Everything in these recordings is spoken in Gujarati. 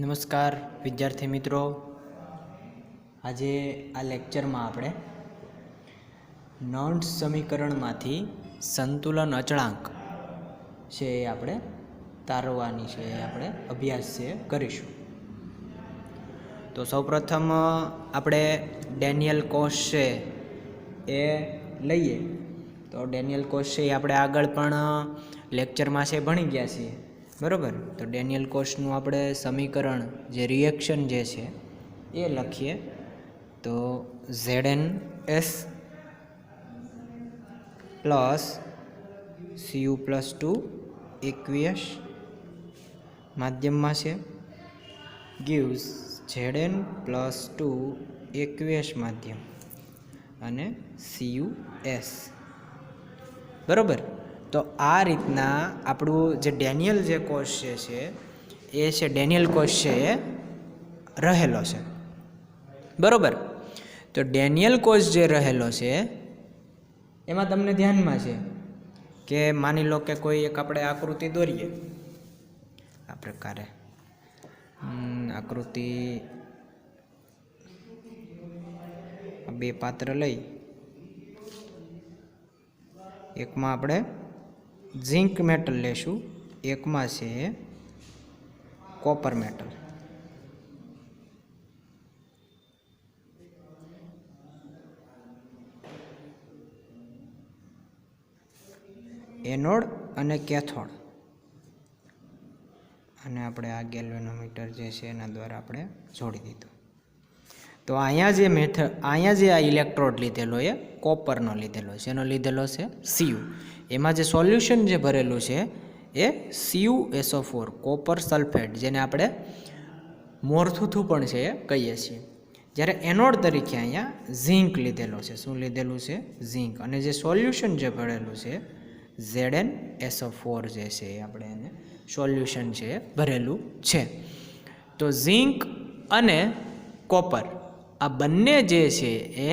નમસ્કાર વિદ્યાર્થી મિત્રો, આજે આ લેક્ચરમાં આપણે નોન્ડ સમીકરણમાંથી સંતુલન અચળાંક છે એ આપણે તારવવાની છે, એ આપણે અભ્યાસ છે કરીશું. તો સૌપ્રથમ આપણે ડેનિયલ કોશ છે એ લઈએ. તો ડેનિયલ કોશ છે એ આપણે આગળ પણ લેક્ચરમાં છે ભણી ગયા છીએ, બરાબર. તો ડેનિયલ કોશનું આપણે સમીકરણ જે રિએક્શન જે છે એ લખીએ. તો ZnS પ્લસ Cu+2 એકવીએસ માધ્યમમાં છે, gives Zn+2 એકવીએસ માધ્યમ અને CuS, બરાબર. તો આ રીતના આપણું જે ડેનિયલ જે કોશ છે એ છે ડેનિયલ કોશ છે એ રહેલો છે, બરાબર. તો ડેનિયલ કોશ જે રહેલો છે એમાં તમને ધ્યાનમાં છે કે માની લો કે કોઈ એક આપણે આકૃતિ દોરીએ, આ પ્રકારે આકૃતિ, બે પાત્ર લઈ, એકમાં આપણે ઝિંક મેટલ લેશું, એકમાં છે કોપર મેટલ. એનોડ અને કેથોડ, અને આપણે આ ગેલ્વેનોમીટર જે છે એના દ્વારા આપણે જોડી દીધું. તો અહીંયા જે આ ઇલેક્ટ્રોડ લીધેલો એ કોપરનો લીધેલો છે, એનો લીધેલો છે Cu. એમાં જે સોલ્યુશન જે ભરેલું છે એ CuSO4 કોપર સલ્ફેટ, જેને આપણે મોરથુથું પણ છે એ કહીએ છીએ. જ્યારે એનોડ તરીકે અહીંયા ઝિંક લીધેલો છે. શું લીધેલું છે? ઝિંક. અને જે સોલ્યુશન જે ભરેલું છે ZnSO4 જે છે એ આપણે એને સોલ્યુશન છે એ ભરેલું છે. તો ઝિંક અને કોપર આ બંને જે છે એ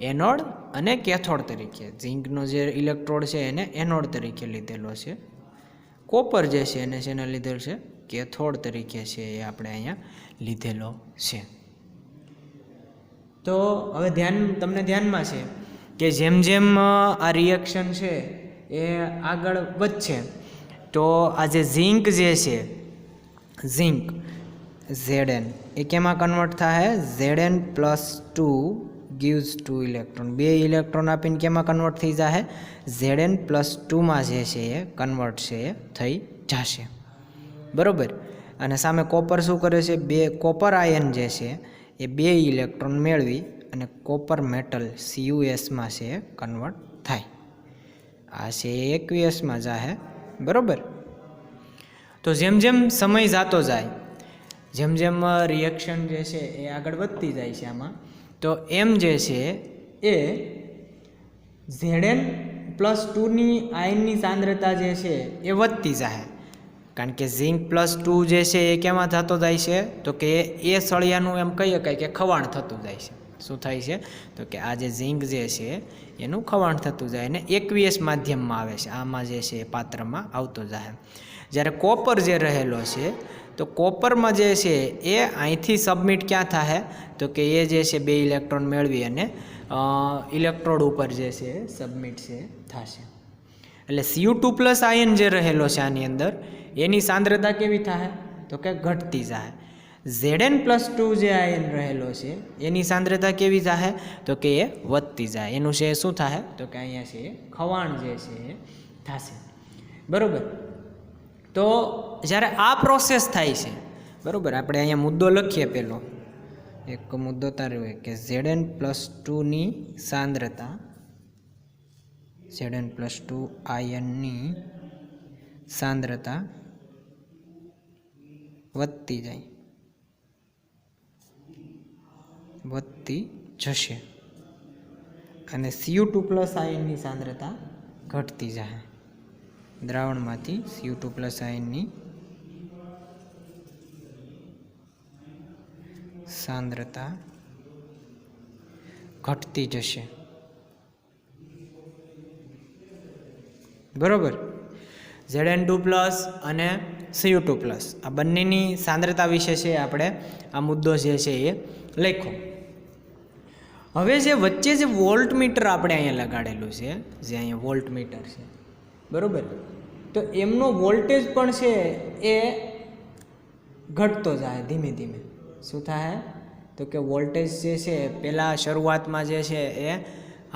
એનોડ અને કેથોડ તરીકે, ઝિંકનો જે ઇલેક્ટ્રોડ છે એને એનોડ તરીકે લીધેલો છે, કોપર જે છે એને શેને લીધેલો છે? કેથોડ તરીકે છે એ આપણે અહીંયા લીધેલો છે. તો હવે તમને ધ્યાનમાં છે કે જેમ જેમ આ રિએક્શન છે એ આગળ વધશે તો આ જે ઝિંક જે છે, ઝિંક Zn એ કેમાં કન્વર્ટ થાય? Zn+2 gives 2 ઇલેક્ટ્રોન, 2 ઇલેક્ટ્રોન આપીને કેમાં કન્વર્ટ થઈ જશે? Zn+2માં જે છે એ કન્વર્ટ છે એ થઈ જશે, બરાબર. અને સામે કોપર શું કરે છે? કોપર આયન જે છે એ 2 ઇલેક્ટ્રોન મેળવી અને કોપર મેટલ CuSમાં છે એ કન્વર્ટ થાય. આ છે એ એકવીએસમાં જાહે, બરાબર. તો જેમ જેમ સમય જતો જાય, જેમ જેમ રિએક્શન જે છે એ આગળ વધતી જાય છે આમાં, તો એમ જે છે એ Zn+2ની આયનની સાંદ્રતા જે છે એ વધતી જાય. કારણ કે Zinc+2 જે છે એ કેમાં થતો જાય છે? તો કે એ સળિયાનું એમ કહી શકાય કે ખવાણ થતું જાય છે. શું થાય છે? તો કે આ જે ઝિંક જે છે એનું ખવાણ થતું જાય અને એકવીએસ માધ્યમમાં આવે છે, આમાં જે છે એ પાત્રમાં આવતો જાય. જ્યારે કોપર જે રહેલો છે, તો કોપરમાં જે છે એ અહીંથી સબમિટ ક્યાં થાય? તો કે એ જે છે 2 ઇલેક્ટ્રોન મેળવી અને ઇલેક્ટ્રોડ ઉપર જે છે સબમિટ છે થશે. એટલે Cu2+ આયન જે રહેલો છે આની અંદર, એની સાંદ્રતા કેવી થાય? તો કે ઘટતી જાય. Zn+2 જે આયન રહેલો છે એની સાંદ્રતા કેવી થાય? તો કે એ વધતી જાય. એનું છે શું થાય? તો કે અહીંયા છે ખવાણ જે છે એ થશે, બરાબર. તો જ્યારે આ પ્રોસેસ થાય છે, બરાબર, આપણે અહીંયા મુદ્દો લખીએ. પેલો એક મુદ્દો તાર્યો કે Zn+2ની સાંદ્રતા, Zn+2 આયનની સાંદ્રતા વધતી જાય, વધતી જશે, અને Cu2+ આયનની સાંદ્રતા ઘટતી જાય. દ્રાવણમાંથી Cu2+ આયનની સાંદ્રતા ઘટતી જશે, બરાબર. Zn2+ અને Cu2+. આ બંનેની સાંદ્રતા વિશે છે આપણે આ મુદ્દો જે છે એ લખ્યો. હવે જે વચ્ચે જે વોલ્ટમીટર આપણે અહીંયા લગાડેલું છે, જે અહીંયા વોલ્ટમીટર છે, બરાબર, તો એમનો વોલ્ટેજ પણ છે એ ઘટતો જાય ધીમે ધીમે. શું થાય? તો કે વોલ્ટેજ જે છે પહેલાં શરૂઆતમાં જે છે એ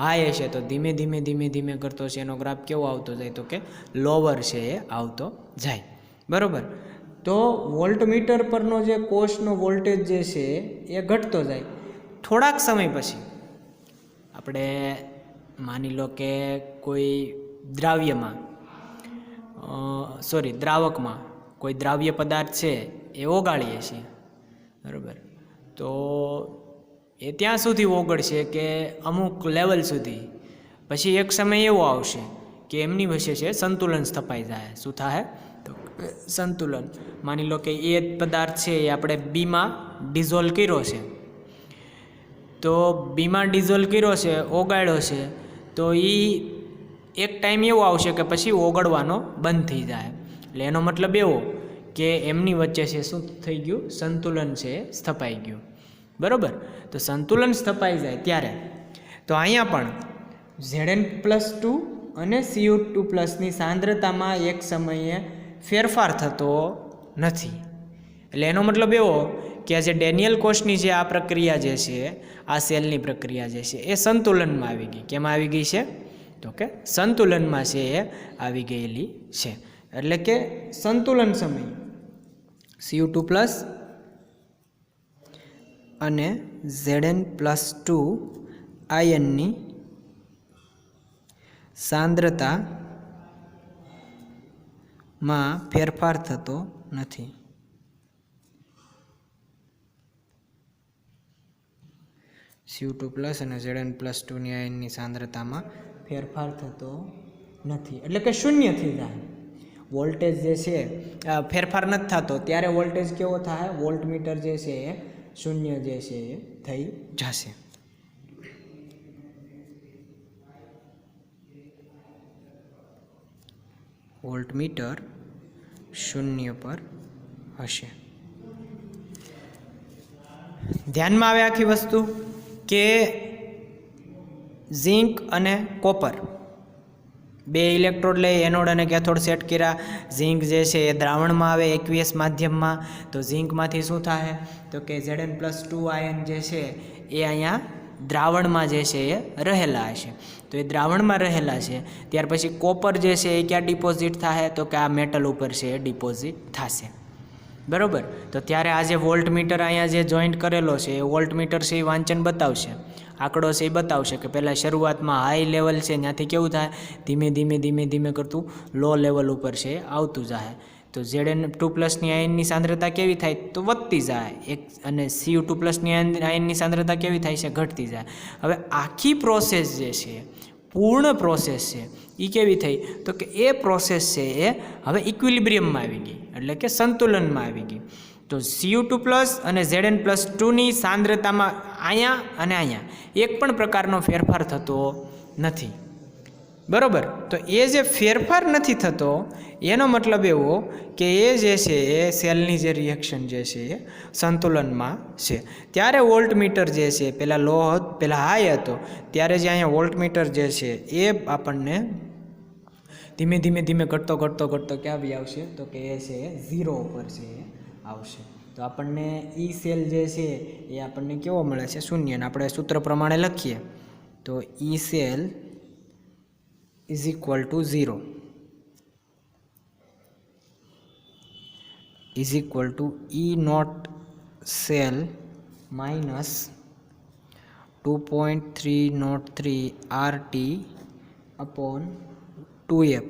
હાઈ હશે, તો ધીમે ધીમે ધીમે ધીમે કરતો છે એનો ગ્રાફ કેવો આવતો જાય? તો કે લોવર છે એ આવતો જાય, બરાબર. તો વોલ્ટમીટર પરનો જે કોષનો વોલ્ટેજ જે છે એ ઘટતો જાય. થોડાક સમય પછી આપણે માની લો કે કોઈ દ્રાવકમાં કોઈ દ્રાવ્ય પદાર્થ છે એ ઓગાળીએ છીએ, બરાબર. તો એ ત્યાં સુધી ઓગળશે કે અમુક લેવલ સુધી, પછી એક સમય એવો આવશે કે એમની વચ્ચે છે સંતુલન સ્થપાઈ જાય. શું થાય? તો સંતુલન. માની લો કે એ પદાર્થ છે એ આપણે બીમાં ડિઝોલ્વ કર્યો છે, તો બીમાં ડિઝોલ્વ કર્યો છે, ઓગાળ્યો છે, તો એ એક ટાઈમ એવો આવશે કે પછી ઓગળવાનો બંધ થઈ જાય. એટલે એનો મતલબ એવો કે એમની વચ્ચે છે શું થઈ ગયું? સંતુલન છે સ્થપાઈ ગયું, બરાબર. તો સંતુલન સ્થપાઈ જાય ત્યારે તો અહીંયા પણ Zn+2 અને Cu2+ની સાંદ્રતામાં એક સમયે ફેરફાર થતો નથી. એટલે એનો મતલબ એવો કે આ જે ડેનિયલ કોષની જે આ પ્રક્રિયા જે છે, આ સેલની પ્રક્રિયા જે છે એ સંતુલનમાં આવી ગઈ. કેમાં આવી ગઈ છે? તો કે સંતુલનમાં છે એ આવી ગયેલી છે. એટલે કે સંતુલન સમય Cu2+ અને Zn+2 આયનની સાંદ્રતામાં ફેરફાર થતો નથી. Cu2+ અને Zn+2ની આયનની સાંદ્રતામાં ફેરફાર થતો નથી, એટલે કે શૂન્ય થઈ જાય. વોલ્ટેજ જે છે ફેરફાર નથી થતો ત્યારે વોલ્ટેજ કેવો થાય? વોલ્ટમીટર જે છે એ શૂન્ય જે છે એ થઈ જશે. વોલ્ટમીટર શૂન્ય પર હશે. ધ્યાનમાં આવે આખી વસ્તુ કે ઝીંક અને કોપર બે ઇલેક્ટ્રોડ લઈ એનોડ અને કેથોડ સેટ કર્યા. ઝીંક જે છે એ દ્રાવણમાં આવે એક્વિયસ માધ્યમમાં, તો ઝીંકમાંથી શું થાય? તો કે Zn+2 આયન જે છે એ અહીંયા દ્રાવણમાં જે છે એ રહેલા હશે. તો એ દ્રાવણમાં રહેલા છે ત્યાર પછી કોપર જે છે એ ક્યાં ડિપોઝિટ થાય? તો કે આ મેટલ ઉપર છે એ ડિપોઝિટ થશે, બરાબર. તો ત્યારે આ જે વોલ્ટમીટર અહીંયા જે જોઈન્ટ કરેલો છે એ વોલ્ટમીટર છે એ વાંચન બતાવશે, આંકડો છે એ બતાવશે કે પહેલાં શરૂઆતમાં હાઈ લેવલ છે ત્યાંથી કેવું થાય? ધીમે ધીમે ધીમે ધીમે કરતું લો લેવલ ઉપર છે આવતું જાય. તો Zn2+ની આયનની સાંદ્રતા કેવી થાય? તો વધતી જાય. અને Cu2+ની આયનની સાંદ્રતા કેવી થાય છે? ઘટતી જાય. હવે આખી પ્રોસેસ જે છે, પૂર્ણ પ્રોસેસ છે એ કેવી થઈ? તો કે એ પ્રોસેસ છે એ હવે ઇક્વિલિબ્રિયમમાં આવી ગઈ, એટલે કે સંતુલનમાં આવી ગઈ. તો Cu2+ અને Zn+2ની સાંદ્રતામાં અહીંયા અને અહીંયા એક પણ પ્રકારનો ફેરફાર થતો નથી, બરાબર. તો એ જે ફેરફાર નથી થતો એનો મતલબ એવો કે એ જે છે એ સેલની જે રિએક્શન જે છે એ સંતુલનમાં છે. ત્યારે વોલ્ટમીટર જે છે પહેલાં હાઈ હતો ત્યારે જે અહીંયા વોલ્ટમીટર જે છે એ આપણને ધીમે ધીમે ધીમે ઘટતો ઘટતો ઘટતો ક્યાં બી આવશે? તો કે એ છે 0 ઉપર છે એ આવશે. તો આપણને ઈ સેલ જે છે એ આપણને કેવો મળે છે? શૂન્ય. અને આપણે સૂત્ર પ્રમાણે લખીએ તો E cell is equal to 0 is equal to E naught cell minus 2.303 RT upon 2F.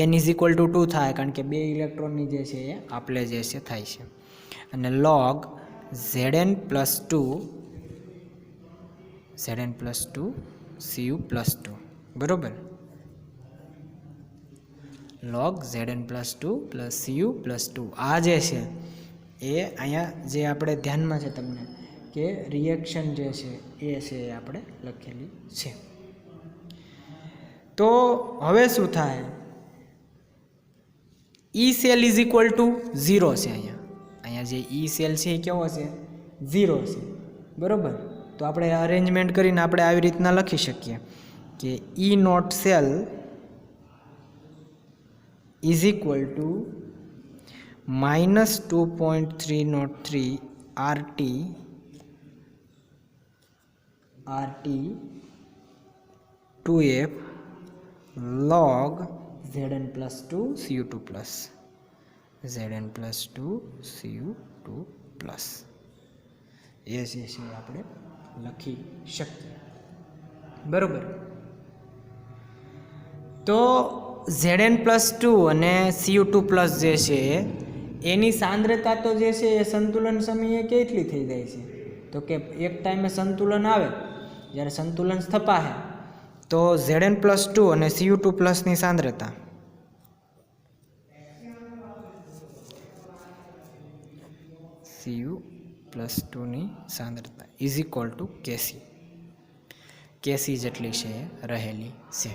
n is equal to 2 થાય કારણ કે બે ઇલેક્ટ્રોનની જે છે એ આપણે જે છે થાય છે. અને log Zn+2 Cu+2 બરાબર. log Zn+2 Cu+2 આ જે છે એ અહીંયા જે આપણે ધ્યાનમાં છે તમને કે રિએક્શન જે છે એ છે એ આપણે લખેલી છે. તો હવે શું થાય? ઈ સેલ ઇઝ ઇક્વલ ટુ 0 છે. અહીંયા જે ઈ સેલ છે એ કેવો છે? 0 છે. બરાબર. તો આપણે અરેન્જમેન્ટ કરીને આપણે આવી રીતના લખી શકીએ કે E naught cell is equal to -2.303 RT 2F log Zn plus 2 Cu2 plus Zn plus 2 Cu2 plus એ જે છે આપણે લખી શકીએ. બરોબર. તો Zn plus 2 અને Cu2 plus જે છે એની સાંદ્રતા તો જે છે એ સંતુલન સમયે કેટલી થઈ જાય છે? તો કે એક ટાઈમે સંતુલન આવે, જ્યારે સંતુલન સ્થપાશે તો Zn plus 2 અને Cu2 plus ની સાંદ્રતા Cu plus 2 ની સાંદ્રતા ઇઝ ઇક્વલ ટુ Kc જેટલી છે રહેલી છે.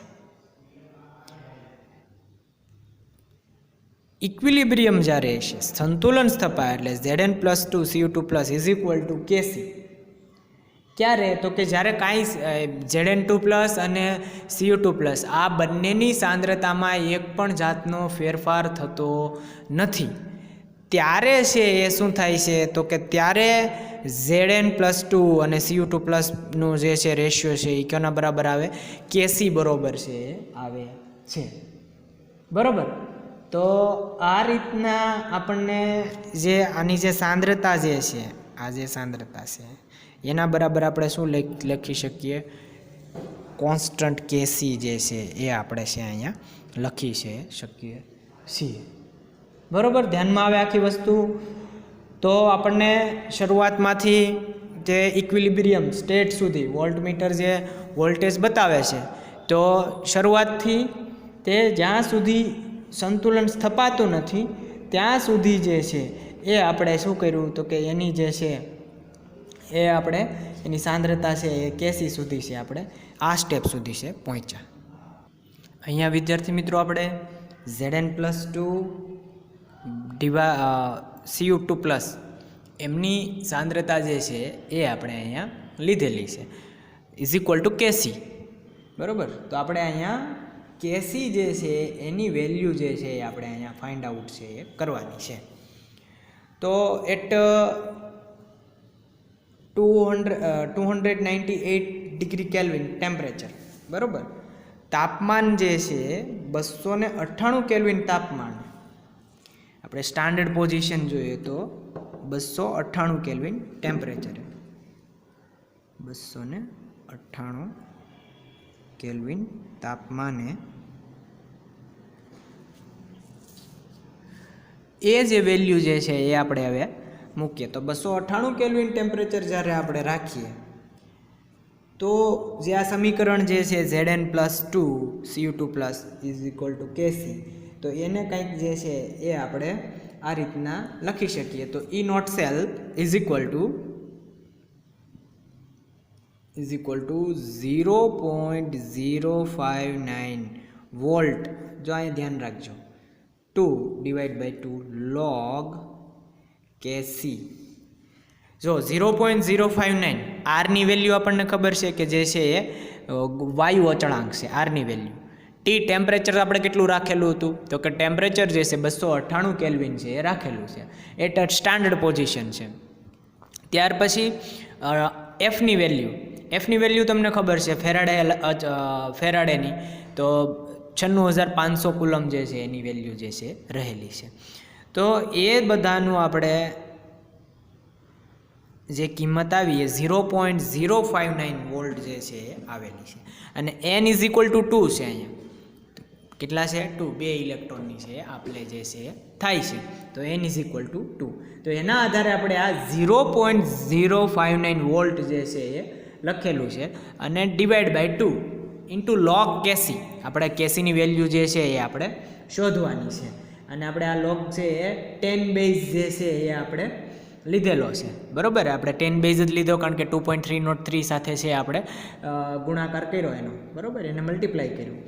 ઇક્વિલિબ્રિયમ જ્યારે છે, સંતુલન સ્થપાય એટલે Zn plus 2 Cu2 plus is equal two Kc. ક્યારે? તો કે જ્યારે કાંઈ Zn2 plus અને Cu2 plus આ બંનેની સાંદ્રતામાં એક પણ જાતનો ફેરફાર થતો નથી, ત્યારે છે એ શું થાય છે? તો કે ત્યારે Zn plus 2 અને Cu2 plus નું જે છે રેશિયો છે એ કોના બરાબર આવે? Kc બરોબર છે આવે છે. બરોબર. તો આ રીતના આપણને જે આની જે સાંદ્રતા જે છે, આ જે સાંદ્રતા છે એના બરાબર આપણે શું લખી શકીએ? કોન્સ્ટન્ટ Kc જે છે એ આપણે છે અહીંયા લખી શકીએ છીએ. બરોબર. ધ્યાનમાં આવે આખી વસ્તુ. તો આપણને શરૂઆતમાંથી જે ઇક્વિલિબ્રિયમ સ્ટેટ સુધી વોલ્ટમીટર જે વોલ્ટેજ બતાવે છે, તો શરૂઆતથી તે જ્યાં સુધી સંતુલન સ્થપાતું નથી ત્યાં સુધી જે છે એ આપણે શું કર્યું? તો કે એની જે છે એ આપણે એની સાંદ્રતા છે એ Kc સુધી છે આપણે આ સ્ટેપ સુધી છે પહોંચ્યા. અહીંયા વિદ્યાર્થી મિત્રો આપણે Zn plus 2 Cu2 plus એમની સાંદ્રતા જે છે એ આપણે અહીંયા લીધેલી છે ઇઝ ઇક્વલ ટુ Kc. બરાબર. તો આપણે અહીંયા Kc જે છે એની વેલ્યુ જે છે એ આપણે અહીંયા ફાઇન્ડ આઉટ છે એ કરવાની છે. તો એટ 298 ડિગ્રી કેલ્વિન ટેમ્પરેચર, બરાબર, તાપમાન જે છે 298 કેલ્વિન તાપમાન, આપણે સ્ટાન્ડર્ડ પોઝિશન જોઈએ તો 298 કેલ્વિન ટેમ્પરેચર, 298 કેલ્વિન તાપમાને એ જે વેલ્યુ જે છે એ આપણે હવે મૂકીએ. તો 298 કેલ્વિન ટેમ્પરેચર જ્યારે આપણે રાખીએ તો જે આ સમીકરણ જે છે Zn plus 2 Cu2 plus is equal two Kc, તો એને કંઈક જે છે એ આપણે આ રીતના લખી શકીએ. તો E naught cell is equal to 0.059 volt. જો અહીંયા ધ્યાન રાખજો, 2/2 log Kc. જો 0.059 આરની વેલ્યુ આપણને ખબર છે કે જે છે એ વાયુ અચળાંક છે આરની વેલ્યુ. ટી ટેમ્પરેચર આપણે કેટલું રાખેલું હતું? તો કે ટેમ્પરેચર જે છે 298 કેલ્વિન છે એ રાખેલું છે, એટ સ્ટાન્ડર્ડ પોઝિશન છે. ત્યાર પછી એફની વેલ્યુ તમને ખબર છે ફેરાડેની, તો 96,500 કુલમ જે છે એની વેલ્યુ જે છે રહેલી છે. તો એ બધાનું આપણે જે કિંમત આવી એ 0.059 વોલ્ટ જે છે એ આવેલી છે. અને n ઇઝ ઇક્વલ ટુ 2 છે. અહીંયા કેટલા છે? 2. 2 ઇલેક્ટ્રોનની છે આપણે જે છે થાય છે. તો n ઇઝ ઇક્વલ ટુ 2. તો એના આધારે આપણે આ 0.059 વોલ્ટ જે છે એ લખેલું છે અને divide by 2 into log Kc. આપણે Kcની વેલ્યુ જે છે એ આપણે શોધવાની છે. અને આપણે આ લોગ છે એ 10 બેઝ જે છે એ આપણે લીધેલો છે. બરાબર. આપણે 10 બેઝ જ લીધો કારણ કે 2.303 સાથે છે આપણે ગુણાકાર કર્યો એનો. બરાબર. એને મલ્ટીપ્લાય કર્યું.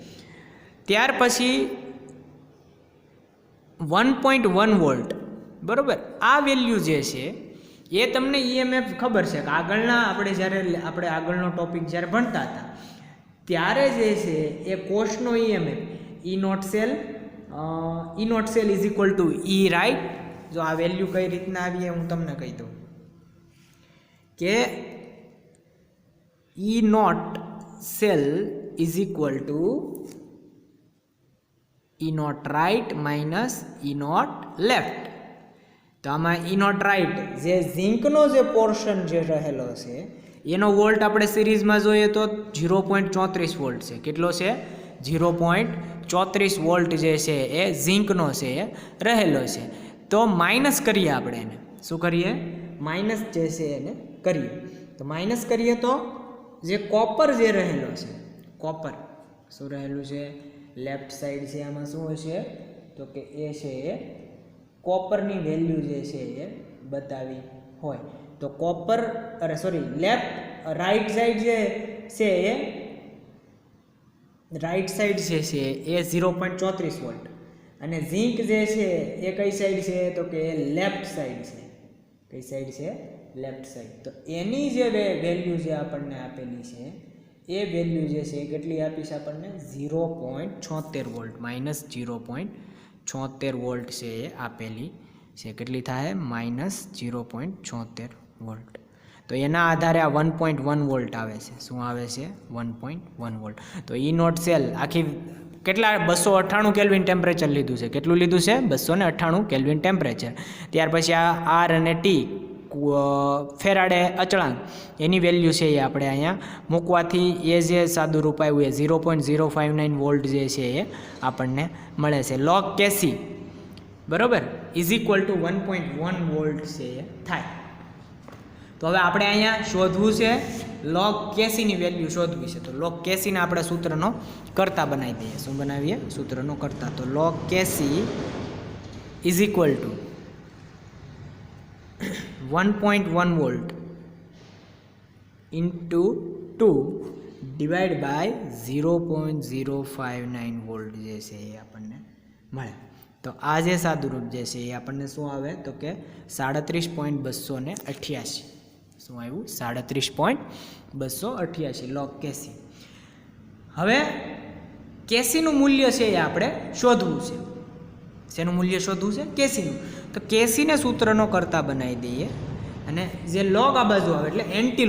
ત્યાર પછી 1.1 વોલ્ટ, બરાબર. આ વેલ્યુ જે છે એ તમને ઈએમએફ ખબર છે કે આગળના આપણે આગળનો ટોપિક જ્યારે ભણતા હતા ત્યારે જે છે એ કોષનો EMF E naught cell is equal to E, right. જો આ વેલ્યુ કઈ રીતના આવી હું તમને કહી દઉં કે E naught cell is equal to E naught right minus E naught left. તો આમાં ઈ નોટ રાઈટ જે ઝીંકનો જે પોર્શન જે રહેલો છે એનો વોલ્ટ આપણે સિરીઝમાં જોઈએ તો 0.34 વોલ્ટ છે. કેટલો છે? 0.34 વોલ્ટ જે છે એ ઝીંકનો છે એ રહેલો છે. તો માઇનસ કરીએ આપણે એને. શું કરીએ? માઇનસ જે છે એને કરીએ. તો માઇનસ કરીએ તો જે કોપર જે રહેલો છે, કોપર શું રહેલું છે? લેફ્ટ સાઈડ છે આમાં શું હશે તો કે એ છે એ કોપરની વેલ્યુ જે છે એ બતાવી હોય તો કોપર લેફ્ટ રાઈટ સાઈડ જે છે એ રાઈટ સાઈડ જે છે એ 0.34 વોલ્ટ અને ઝીંક જે છે એ કઈ સાઈડ છે તો કે લેફ્ટ સાઈડ છે. કઈ સાઈડ છે? Left side. તો એની જે વેલ્યુ જે આપણને આપેલી છે એ વેલ્યુ જે છે એ કેટલી આપી છે આપણને? 0.76 વોલ્ટ માઇનસ 0.76 વોલ્ટ છે એ આપેલી છે. કેટલી થાય? Minus 0.76 volt. તો એના આધારે આ 1.1 વોલ્ટ આવે છે. શું આવે છે? 1.1 વોલ્ટ. તો ઈ નોટ સેલ આખી કેટલા 298 કેલ્વિન ટેમ્પરેચર લીધું છે. કેટલું લીધું છે? 298 કેલ્વિન ટેમ્પરેચર. ત્યાર પછી આ આર અને ટી ફેરાડે અચળાંક એની વેલ્યુ છે એ આપણે અહીંયા મૂકવાથી એ જે સાદું રૂપ આવ્યું એ 0.059 વોલ્ટ જે છે એ આપણને મળે છે. લોગ કેસી બરાબર ઇઝ ઇક્વલ ટુ 1.1 વોલ્ટ છે એ થાય. તો હવે આપણે અહીંયા શોધવું છે લોગ કેસીની વેલ્યુ શોધવી છે. તો લોગ કેસીને આપણે સૂત્રનો કરતા બનાવી દઈએ. શું બનાવીએ? સૂત્રનો કરતા. તો log KC is equal to 1.1 volt into 2 divide by 0.059 volt જે છે એ આપણને મળે. તો આ જે સાદુરૂપ જે છે એ આપણને શું આવે તો કે 37.288. શું આવ્યું? 37.288 લોગ કેસી. હવે કેસીનું મૂલ્ય છે એ આપણે શોધવું છે. શેનું મૂલ્ય શોધવું છે? કેસીનું. તો કેસીને સૂત્રનો કરતા બનાવી દઈએ અને જે લોગ આ બાજુ આવે એટલે એન્ટી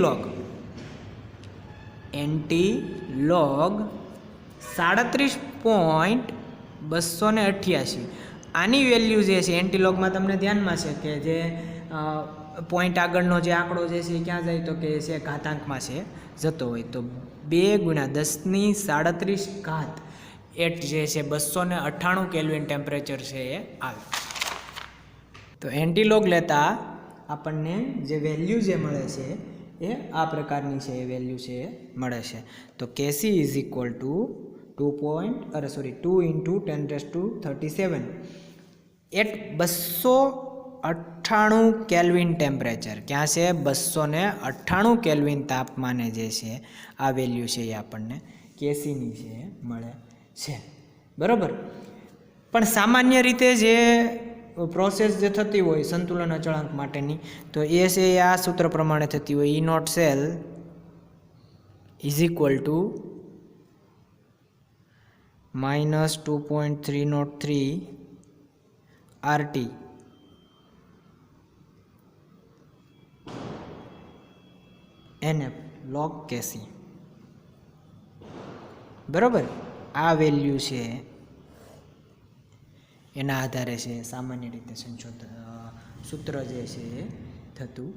લોગ 37.288. આની વેલ્યુ જે છે એન્ટીલોગમાં તમને ધ્યાનમાં છે કે જે પોઈન્ટ આગળનો જે આંકડો જે છે એ ક્યાં જાય તો કે છે ઘાતાંકમાં છે જતો હોય. તો 2 × 10⁻37 એટ જે છે 298 કેલ્વિન ટેમ્પરેચર છે એ આવે. તો એન્ટીલોગ લેતા આપણને જે વેલ્યુ જે મળે છે એ આ પ્રકારની છે એ વેલ્યુ છે એ મળે છે. તો KC is equal to 2 × 10⁻37 at 298 kelvin temperature. ક્યાં છે? 298 કેલ્વિન તાપમાને જે છે આ વેલ્યુ છે એ આપણને કેસીની છે એ મળે છે. બરાબર. પણ સામાન્ય રીતે જે પ્રોસેસ જે થતી હોય સંતુલન અચળાંક માટેની તો એ છે આ સૂત્ર પ્રમાણે થતી હોય. E naught cell is equal to -2.303 RT NF log KC. બરાબર. આ વેલ્યુ છે એના આધારે છે સામાન્ય રીતે સૂત્ર જે છે એ થતું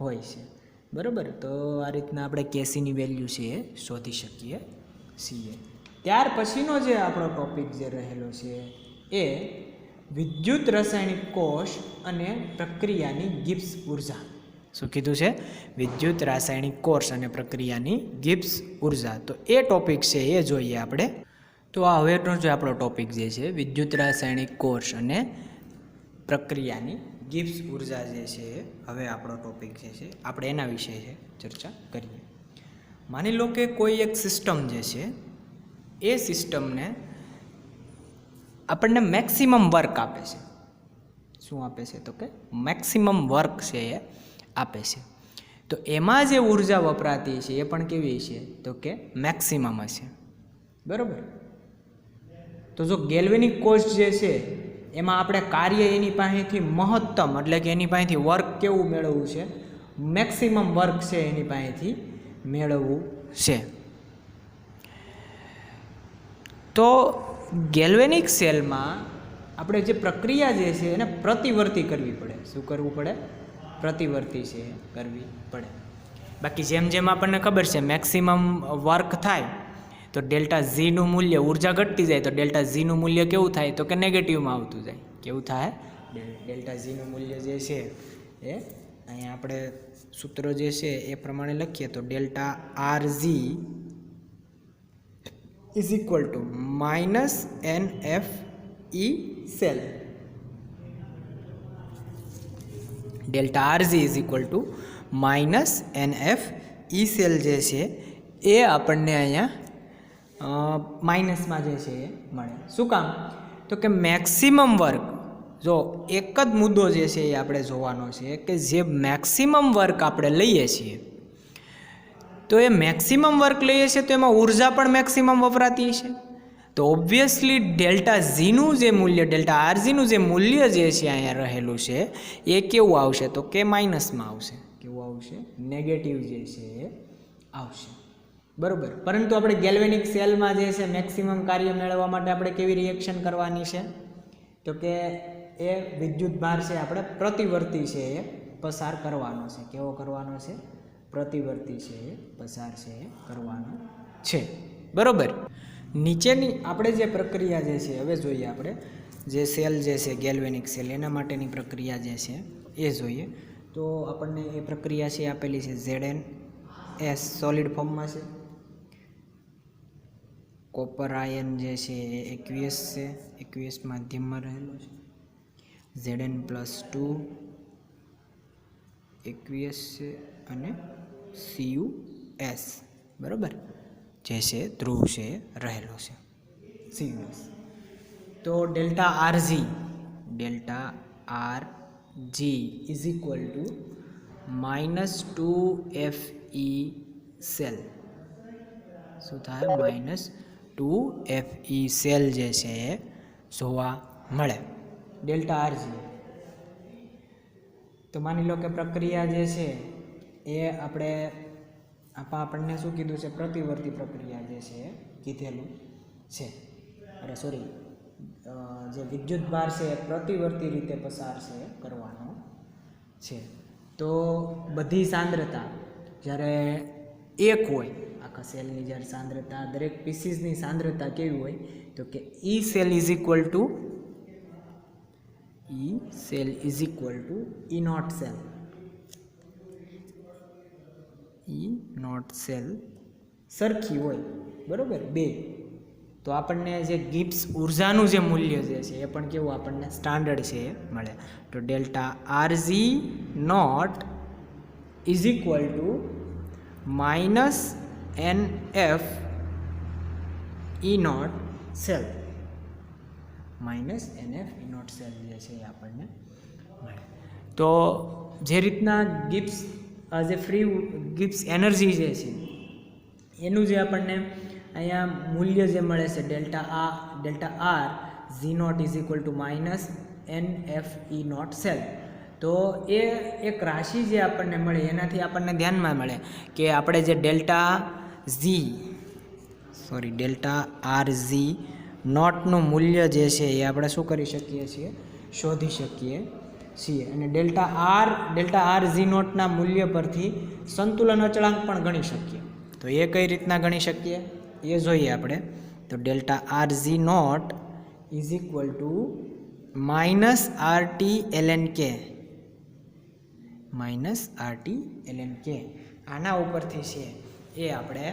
હોય છે. બરાબર. તો આ રીતના આપણે કેસીની વેલ્યુ છે એ શોધી શકીએ છીએ. ત્યાર પછીનો જે આપણો ટોપિક જે રહેલો છે એ વિદ્યુત રાસાયણિક કોષ અને પ્રક્રિયાની ગિબ્સ ઉર્જા. શું કીધું છે? વિદ્યુત રાસાયણિક કોષ અને પ્રક્રિયાની ગિબ્સ ઉર્જા. તો એ ટોપિક છે એ જોઈએ આપણે. તો આ હવેનો જે આપણો ટોપિક જે છે વિદ્યુત રાસાયણિક કોષ અને પ્રક્રિયાની ગિબ્સ ઉર્જા જે છે હવે આપણો ટોપિક જે છે આપણે એના વિશે છે ચર્ચા કરીએ. માની લો કે કોઈ એક સિસ્ટમ જે છે એ સિસ્ટમને આપણને મેક્સિમમ વર્ક આપે છે. શું આપે છે? તો કે મેક્સિમમ વર્ક છે એ આપે છે. તો એમાં જે ઉર્જા વપરાતી છે એ પણ કેવી છે? તો કે મેક્સિમમ હશે. બરાબર. તો જો ગેલ્વેનિક કોષ જે છે એમાં આપણે કાર્ય એની પાસેથી મહત્તમ એટલે કે એની પાસેથી વર્ક કેવું મેળવવું છે? મેક્સિમમ વર્ક છે એની પાસેથી મેળવવું છે. તો ગેલ્વેનિક સેલમાં આપણે જે પ્રક્રિયા જે છે એને પ્રતિવર્તી કરવી પડે. શું કરવું પડે? પ્રતિવર્તી છે કરવી પડે. બાકી જેમ જેમ આપણને ખબર છે મેક્સિમમ વર્ક થાય તો ડેલ્ટા ઝીનું મૂલ્ય ઉર્જા ઘટતી જાય તો ડેલ્ટા ઝીનું મૂલ્ય કેવું થાય? તો કે નેગેટિવમાં આવતું જાય. કેવું થાય? ડેલ્ટા ઝીનું મૂલ્ય જે છે એ અહીંયા આપણે સૂત્ર જે છે એ પ્રમાણે લખીએ તો delta R G is equal to minus N F E cell. Delta R G is equal to minus N F E cell જે છે એ આપણને અહીંયા માઇનસમાં જે છે એ મળે. શું કામ? તો કે મેક્સિમમ વર્ક, જો એક જ મુદ્દો જે છે એ આપણે જોવાનો છે કે જે મેક્સિમમ વર્ક આપણે લઈએ છીએ તો એ મેક્સિમમ વર્ક લઈએ છીએ તો એમાં ઉર્જા પણ મેક્સિમમ વપરાતી છે. તો ઓબ્વિયસલી ડેલ્ટા ઝીનું જે મૂલ્ય ડેલ્ટા આર ઝીનું જે મૂલ્ય જે છે અહીંયા રહેલું છે એ કેવું આવશે? તો કે માઇનસમાં આવશે. કેવું આવશે? નેગેટિવ જે છે એ આવશે. બરાબર. પરંતુ આપણે ગેલ્વેનિક સેલમાં જે છે મેક્સિમમ કાર્ય મેળવવા માટે આપણે કેવી રિએક્શન કરવાની છે? તો કે એ વિદ્યુત ભાર છે આપણે પ્રતિવર્તી છે એ પસાર કરવાનો છે. કેવો કરવાનો છે? પ્રતિવર્તી છે એ પસાર છે એ કરવાનો છે. બરાબર. નીચેની આપણે જે પ્રક્રિયા જે છે હવે જોઈએ આપણે જે સેલ જે છે ગેલ્વેનિક સેલ એના માટેની પ્રક્રિયા જે છે એ જોઈએ. તો આપણને એ પ્રક્રિયા છે આપેલી છે ZnS સોલિડ ફોર્મમાં છે. કોપર આયન જે છે એ એકવીએસ છે, એકવીએસ માધ્યમમાં રહેલો છે. Zn+2 એકવીએસ છે અને CuS બરાબર જે છે ધ્રુવ છે રહેલો છે CuS. તો delta R G is equal to -2Fe cell. શું થાય? -2Fe સેલ જે છે એ જોવા મળે. Delta R G. તો માની લો કે પ્રક્રિયા જે છે એ આપણને શું કીધું છે? પ્રતિવર્તી પ્રક્રિયા જે છે એ કીધેલું છે. અરે સોરી, જે વિદ્યુત ભાર છે એ પ્રતિવર્તી રીતે પસાર છે કરવાનો છે. તો બધી સાંદ્રતા જ્યારે એક હોય, આખા સેલની જ્યારે સાંદ્રતા દરેક પીસીસની સાંદ્રતા કેવી હોય? તો કે E cell is equal to E naught cell. E naught cell સરખી હોય બરાબર બે. તો આપણને જે ગિબ્સ ઉર્જાનું જે મૂલ્ય જે છે એ પણ કેવું આપણને સ્ટાન્ડર્ડ છે એ મળે. તો delta R G naught is equal to -NF E naught cell. -NF E naught cell જે છે એ આપણને મળે. તો જે રીતના ગિબ્સ જે ફ્રી ગિબ્સ એનર્જી જે છે એનું જે આપણને અહીંયા મૂલ્ય જે મળે છે delta R G naught is equal to -NF E naught cell. તો એ એક રાશિ જે આપણને મળે એનાથી આપણને ધ્યાનમાં મળે કે આપણે જે ડેલ્ટા આર ઝી નોટનું મૂલ્ય જે છે એ આપણે શું કરી શકીએ છીએ? શોધી શકીએ છીએ. અને ડેલ્ટા આર ઝી નોટના મૂલ્ય પરથી સંતુલન અચળાંક પણ ગણી શકીએ. તો એ કઈ રીતના ગણી શકીએ એ જોઈએ આપણે. તો delta R G naught is equal to -RT ln K. આના ઉપરથી છે એ આપણે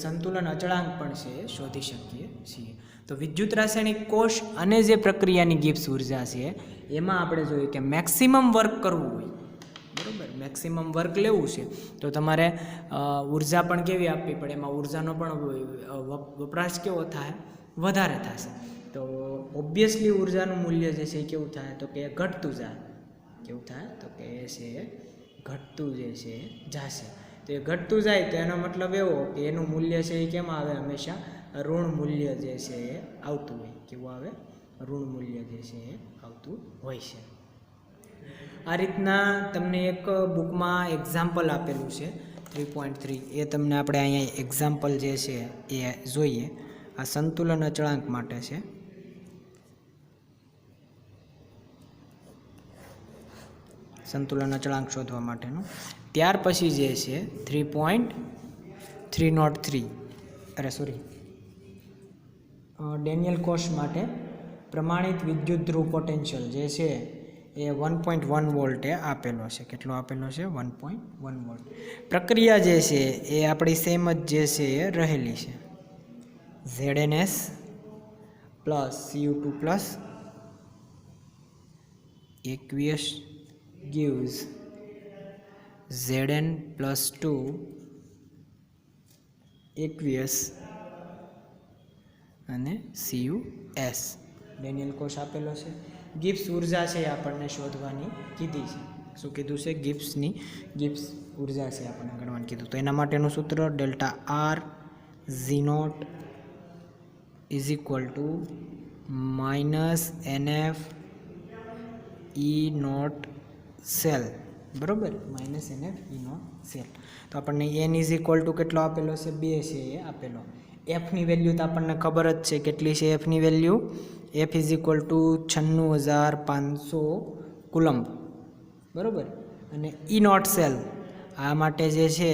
સંતુલન અચળાંક પણ છે એ શોધી શકીએ છીએ. તો વિદ્યુત રાસાયણિક કોષ અને જે પ્રક્રિયાની ગિબ્સ ઉર્જા છે એમાં આપણે જોઈએ કે મેક્સિમમ વર્ક કરવું હોય બરાબર, મેક્સિમમ વર્ક લેવું છે તો તમારે ઉર્જા પણ કેવી આપવી પડે? એમાં ઉર્જાનો પણ વપરાશ કેવો થાય? વધારે થશે. તો ઓબ્વિયસલી ઉર્જાનું મૂલ્ય જે છે એ કેવું થાય તો કે ઘટતું જાય. કેવું થાય તો કે છે ઘટતું જે છે જશે. તો એ ઘટતું જાય તો એનો મતલબ એવો કે એનું મૂલ્ય છે એ કેમ આવે, હંમેશા ઋણ મૂલ્ય જે છે એ આવતું હોય. કેવું આવે, ઋણ મૂલ્ય જે છે એ આવતું હોય છે. આ રીતના તમને એક બુકમાં એક્ઝામ્પલ આપેલું છે 3.3, એ તમને આપણે અહીંયા એક્ઝામ્પલ જે છે એ જોઈએ. આ સંતુલન અચળાંક માટે છે. સંતુલન અચળાંક શોધવા માટેનું. ત્યાર પછી જે છે 3.303 ડેનિયલ કોશ માટે પ્રમાણિત વિદ્યુત ધ્રુવ પોટેન્શિયલ જે છે એ 1.1 વોલ્ટે આપેલો છે. કેટલો આપેલો છે? 1.1 વોલ્ટ. પ્રક્રિયા જે છે એ આપણી સેમ જ જે છે એ રહેલી છે. ZnS plus Cu2 plus aqueous gives Zn plus 2 aqueous અને CuS. ડેનિયલ કોશ આપેલો છે. ગિબ્સ ઉર્જા છે આપણને શોધવાની કીધી છે. શું કીધું છે? ગિબ્સ ઉર્જા છે આપણને ગણવાનું કીધું. તો એના માટેનું સૂત્ર delta R Z0 is equal to minus NF E0 cell. બરાબર, માઇનસ NF E0 સેલ. તો આપણને n ઇઝ ઇક્વલ ટુ કેટલો આપેલો છે? 2 છે એ આપેલો. એફની વેલ્યુ તો આપણને ખબર જ છે કેટલી છે એફની value. F is equal to 96,500 coulomb. બરાબર. અને E0 સેલ આ માટે જે છે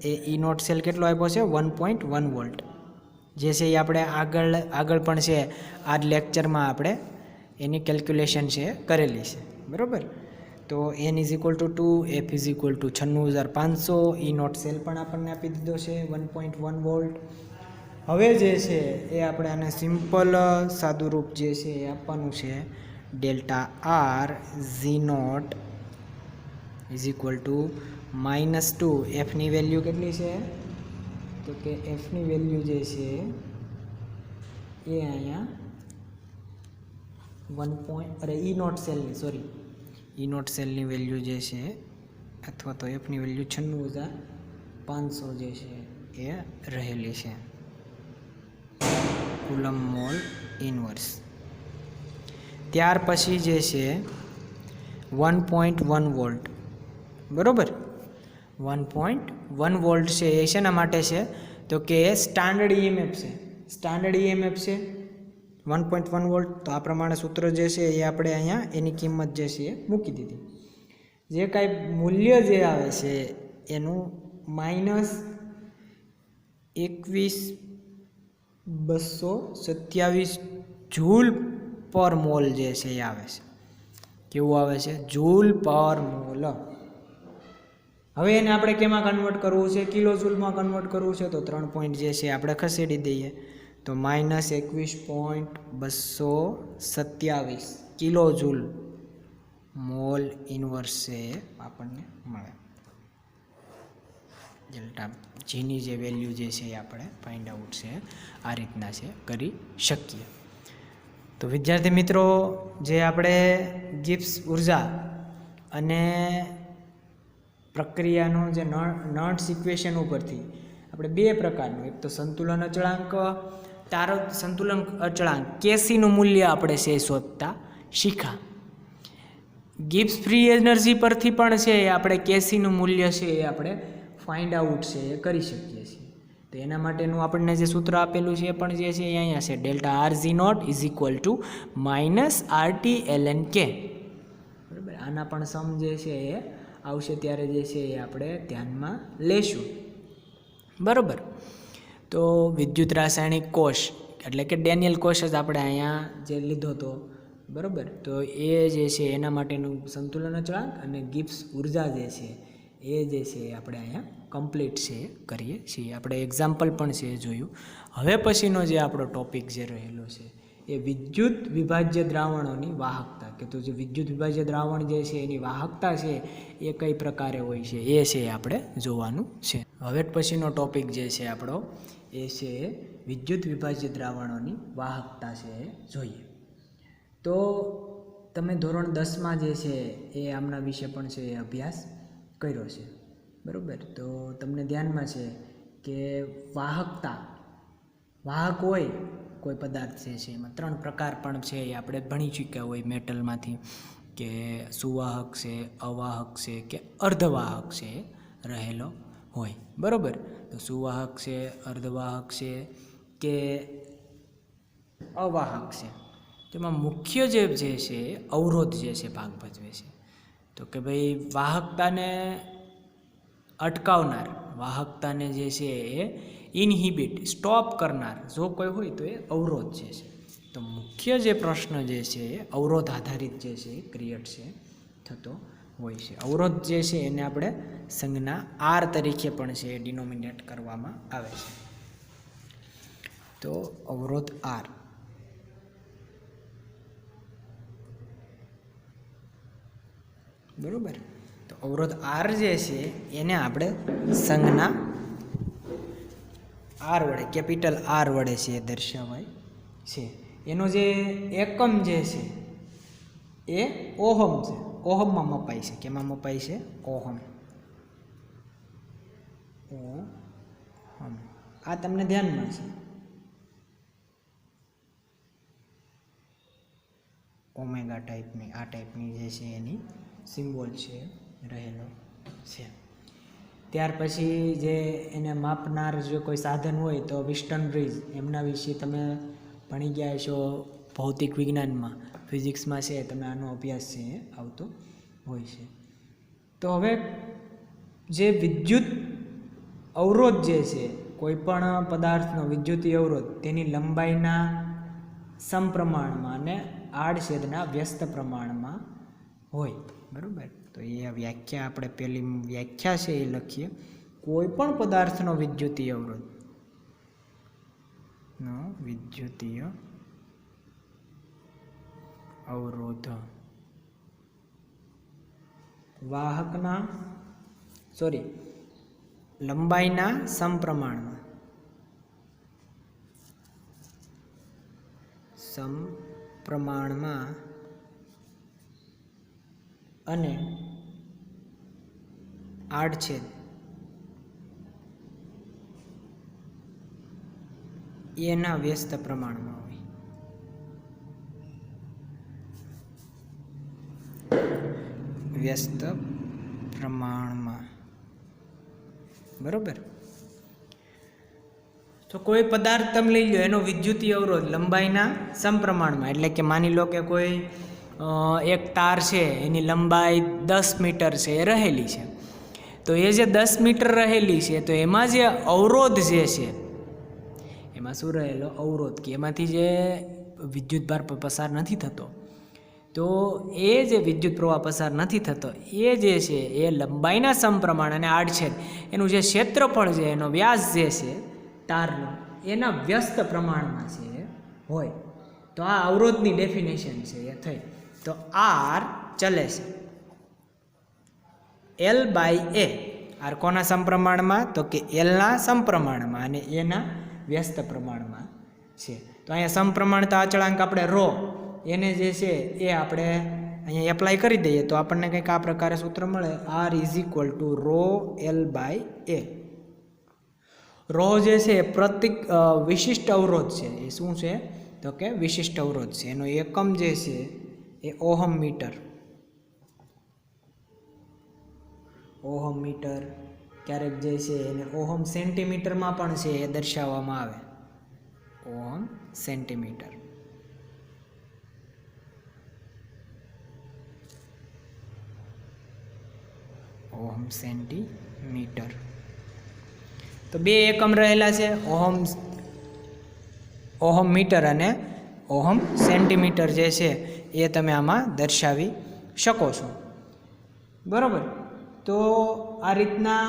એ E0 સેલ કેટલો આપ્યો છે? 1.1 વોલ્ટ. જે છે એ આપણે આગળ પણ છે આ લેક્ચરમાં આપણે એની કેલ્ક્યુલેશન છે કરેલી છે. બરાબર. તો n is equal to 2, F is equal to 96,500, E0 cell પણ આપણને આપી દીધો છે 1.1 વોલ્ટ. હવે જે છે એ આપણે આને સિમ્પલ સાદું રૂપ જે છે એ આપવાનું છે. Delta R Z0 is equal to -2. એફની વેલ્યુ કેટલી છે? તો કે એફની વેલ્યુ જે છે એ અહીંયા E0 સેલની વેલ્યુ જે છે અથવા તો એફની વેલ્યુ 96,500 જે છે એ રહેલી છે. Coulomb mall inverse. ત્યાર પછી જે છે 1.1 વોલ્ટ. બરાબર. 1.1 વોલ્ટ છે એ શેના માટે છે? તો કે સ્ટાન્ડર્ડ EMF છે. સ્ટાન્ડર્ડ EMF છે 1.1 વોલ્ટ. તો આ પ્રમાણે સૂત્ર જે છે એ આપણે અહીંયા એની કિંમત જે છે એ મૂકી દીધી. જે કાંઈ મૂલ્ય જે આવે છે એનું -21,227 જૂલ પર મોલ જે છે એ આવે છે. કેવું આવે છે? જૂલ પર મોલ. હવે એને આપણે કેમાં કન્વર્ટ કરવું છે? કિલો જૂલમાં કન્વર્ટ કરવું છે. તો 3 પોઈન્ટ જે છે આપણે ખસેડી દઈએ. તો -21,227 કિલો જૂલ મોલ ઇનવર્સ છે આપણને મળે. ડેલ્ટા જીની જે વેલ્યુ જે છે એ આપણે ફાઇન્ડ આઉટ છે આ રીતના છે કરી શકીએ. તો વિદ્યાર્થી મિત્રો, જે આપણે ગિબ્સ ઉર્જા અને પ્રક્રિયાનો જે નર્ડ્સ ઇક્વેશન ઉપરથી આપણે બે પ્રકારનું, એક તો સંતુલન અચળાંક, સંતુલન અચળાંક કેસીનું મૂલ્ય આપણે છે શોધતા શીખા. ગિબ્સ ફ્રી એનર્જી પરથી પણ છે આપણે કેસીનું મૂલ્ય છે એ આપણે ફાઇન્ડ આઉટ છે એ કરી શકીએ છીએ. તો એના માટેનું આપણને જે સૂત્ર આપેલું છે એ પણ જે છે એ અહીંયા છે. Delta R Z0 is equal to -RT ln K. બરાબર. આના પણ સમ જે છે એ આવશે ત્યારે જે છે એ આપણે ધ્યાનમાં લેશું. બરાબર. તો વિદ્યુત રાસાયણિક કોષ એટલે કે ડેનિયલ કોષ જ આપણે અહીંયા જે લીધો હતો. બરાબર. તો એ જે છે એના માટેનું સંતુલન અચળાંક અને ગિબ્સ ઉર્જા જે છે એ જે છે આપણે અહીંયા કમ્પ્લીટ છે કરીએ છીએ. આપણે એક્ઝામ્પલ પણ છે જોયું. હવે પછીનો જે આપણો ટોપિક જે રહેલો છે એ વિદ્યુત વિભાજ્ય દ્રાવણોની વાહકતા. કે તો જે વિદ્યુત વિભાજ્ય દ્રાવણ જે છે એની વાહકતા છે એ કઈ પ્રકારે હોય છે એ છે આપણે જોવાનું છે. હવે પછીનો ટોપિક જે છે આપણો એ છે વિદ્યુત વિભાજિત દ્રાવણોની વાહકતા છે એ જોઈએ. તો તમે ધોરણ 10માં જે છે એ આમના વિશે પણ છે એ અભ્યાસ કર્યો છે, બરાબર. તો તમને ધ્યાનમાં છે કે વાહકતા, વાહક હોય કોઈ પદાર્થ છે એમાં 3 પ્રકાર પણ છે એ આપણે ભણી ચૂક્યા હોય મેટલમાંથી, કે સુવાહક છે, અવાહક છે કે અર્ધવાહક છે રહેલો હોય, બરાબર. તો સુવાહક છે, અર્ધવાહક છે કે અવાહક છે. તેમાં મુખ્ય જે છે અવરોધ જે છે ભાગ ભજવે છે. તો કે ભાઈ વાહકતાને અટકાવનાર, વાહકતાને જે છે એ ઇનહિબિટ, સ્ટોપ કરનાર જો કોઈ હોય તો એ અવરોધ જે છે. તો મુખ્ય જે પ્રશ્ન જે છે એ અવરોધ આધારિત જે છે એ ક્રિએટ છે થતો હોય છે. અવરોધ જે છે એને આપણે સંજ્ઞા આર તરીકે પણ છે ડિનોમિનેટ કરવામાં આવે છે. તો અવરોધ આર, બરોબર. તો અવરોધ આર જે છે એને આપણે સંજ્ઞા આર વડે, કેપિટલ આર વડે છે એ દર્શાવાય છે. એનો જે એકમ જે છે એ ઓહમ છે, ઓહમમાં મપાય છે. કેમાં મપાય છે? ઓહમ. ઓહમ આ તમને ધ્યાનમાં છે. ઓમેગા ટાઈપની આ ટાઈપની જે છે એની સિમ્બોલ છે રહેલો છે. ત્યાર પછી જે એને માપનાર જો કોઈ સાધન હોય તો વિસ્ટન બ્રિજ, એમના વિશે તમે ભણી ગયા છો ભૌતિક વિજ્ઞાનમાં, ફિઝિક્સમાં છે તમે આનો અભ્યાસ છે આવતો હોય છે. તો હવે જે વિદ્યુત અવરોધ જે છે, કોઈ પણ પદાર્થનો વિદ્યુતીય અવરોધ તેની લંબાઈના સમપ્રમાણમાં અને આડછેદના વ્યસ્ત પ્રમાણમાં હોય, બરાબર. તો એ વ્યાખ્યા આપણે પેલી વ્યાખ્યા છે એ લખીએ. કોઈ પણ પદાર્થનો વિદ્યુતીય અવરોધ વાહકના લંબાઈના સમપ્રમાણમાં અને આડછેદ એના વ્યસ્ત પ્રમાણમાં હોય. વ્યસ્ત પ્રમાણમાં, બરોબર. તો કોઈ પદાર્થ તમે લઈ લો, એનો વિદ્યુતીય અવરોધ લંબાઈના સમપ્રમાણમાં, એટલે કે માની લો કે કોઈ એક તાર છે એની લંબાઈ 10 મીટર છે એ રહેલી છે. તો એ જે 10 મીટર રહેલી છે તો એમાં જે અવરોધ જે છે એમાં શું રહેલો? અવરોધ, કે એમાંથી જે વિદ્યુત ભાર પસાર નથી થતો. તો એ જે વિદ્યુત પ્રવાહ પસાર નથી થતો એ જે છે એ લંબાઈના સમપ્રમાણ અને આડછેદ એનું જે ક્ષેત્રફળ છે, એનો વ્યાસ જે છે તારનો, એના વ્યસ્ત પ્રમાણમાં છે હોય. તો આ અવરોધની ડેફિનેશન છે એ થઈ. તો આર ચલે છે એલ બાય એ. આર કોના સમપ્રમાણમાં? તો કે એલના સમપ્રમાણમાં અને એના વ્યસ્ત પ્રમાણમાં છે. તો અહીંયા સમપ્રમાણતા અચળાંક આપણે રો એને જે છે એ આપણે અહીંયા એપ્લાય કરી દઈએ તો આપણને કંઈક આ પ્રકારે સૂત્ર મળે, R is equal to rho L by A. Rho જે છે વિશિષ્ટ અવરોધ છે. એ શું છે? તો કે વિશિષ્ટ અવરોધ છે. એનો એકમ જે છે એ ઓહમ મીટર. ઓહમ મીટર, ક્યારેક જે છે એને ઓહમ સેન્ટીમીટરમાં પણ છે એ દર્શાવવામાં આવે. Ohm centimetre. Ohm centimetre. તો બે એકમ રહેલા છે, ઓહમ મીટર અને ઓહમ સેન્ટીમીટર જે છે એ તમે આમાં દર્શાવી શકો છો, બરાબર. તો આ રીતના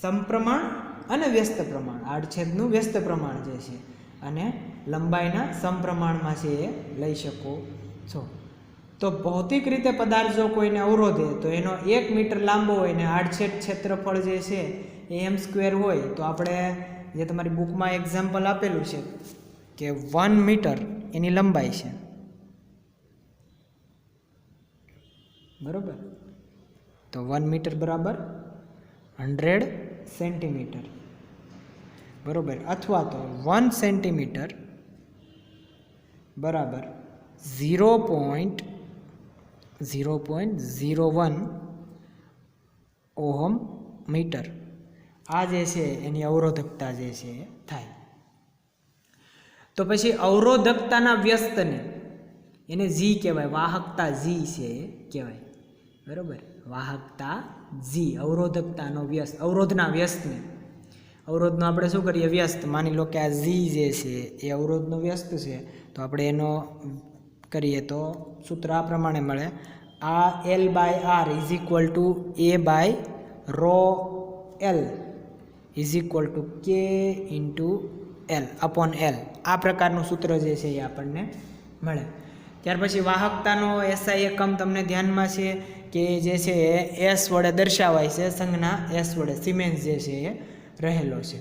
સમપ્રમાણ અને વ્યસ્ત પ્રમાણ, આડછેદનું વ્યસ્ત પ્રમાણ જે છે અને લંબાઈના સમપ્રમાણમાં છે એ લઈ શકો છો. તો ભૌતિક રીતે પદાર્થ જો કોઈને અવરોધે તો એનો 1 મીટર લાંબો હોય ને આડછેદ ક્ષેત્રફળ જે છે am² હોય તો આપણે જે તમારી બુકમાં એક્ઝામ્પલ આપેલું છે કે 1 મીટર એની લંબાઈ છે, બરાબર. તો 1 મીટર બરાબર 100 સેન્ટીમીટર, બરાબર. અથવા તો 1 સેન્ટીમીટર બરાબર 0.01 ઓહમ મીટર. આ જે છે એની અવરોધકતા જે છે એ થાય. તો પછી અવરોધકતાના વ્યસ્તને એને જી કહેવાય, વાહકતા જી છે એ કહેવાય, બરાબર. વાહકતા જી, અવરોધકતાનો વ્યસ્ત, અવરોધના વ્યસ્તને, અવરોધનો આપણે શું કરીએ વ્યસ્ત, માની લો કે આ જી જે છે એ અવરોધનો વ્યસ્ત છે, તો આપણે એનો કરીએ તો સૂત્ર આ પ્રમાણે મળે, આ L/R = A/ρL = K × L/L. આ પ્રકારનું સૂત્ર જે છે એ આપણને મળે. ત્યાર પછી વાહકતાનો SI એકમ તમને ધ્યાનમાં છે કે જે છે એ S વડે દર્શાવાય છે, સંજ્ઞા S વડે, સિમેન્સ જે છે એ રહેલો છે,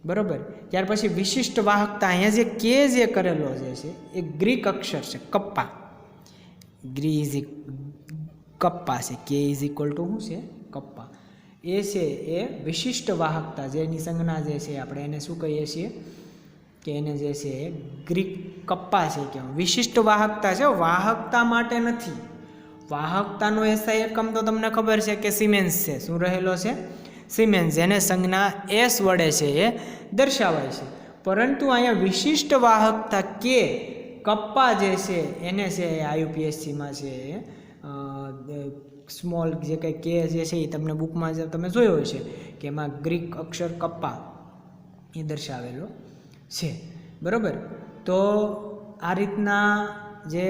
બરાબર. ત્યાર પછી વિશિષ્ટ વાહકતા, અહીંયા જે K જે કરેલો જે છે એ ગ્રીક અક્ષર છે, કપ્પા, કપ્પા છે, K = શું છે કપ્પા, એ છે એ વિશિષ્ટ વાહકતા, જેની સંજ્ઞા જે છે આપણે એને શું કહીએ છીએ કે એને જે છે એ ગ્રીક કપ્પા છે, કે વિશિષ્ટ વાહકતા છે, વાહકતા માટે નથી. વાહકતાનો SI એકમ તો તમને ખબર છે કે સિમેન્સ છે, શું રહેલો છે સિમેન્સ, જેને સંજ્ઞા S વડે છે એ દર્શાવાય છે. પરંતુ અહીંયા વિશિષ્ટ વાહકતા K કપ્પા જે છે એને છે IUPACમાં છે સ્મોલ જે કંઈ K જે છે એ તમને બુકમાં જે તમે જોયો છે કે એમાં ગ્રીક અક્ષર કપ્પા એ દર્શાવેલો છે, બરાબર. તો આ રીતના જે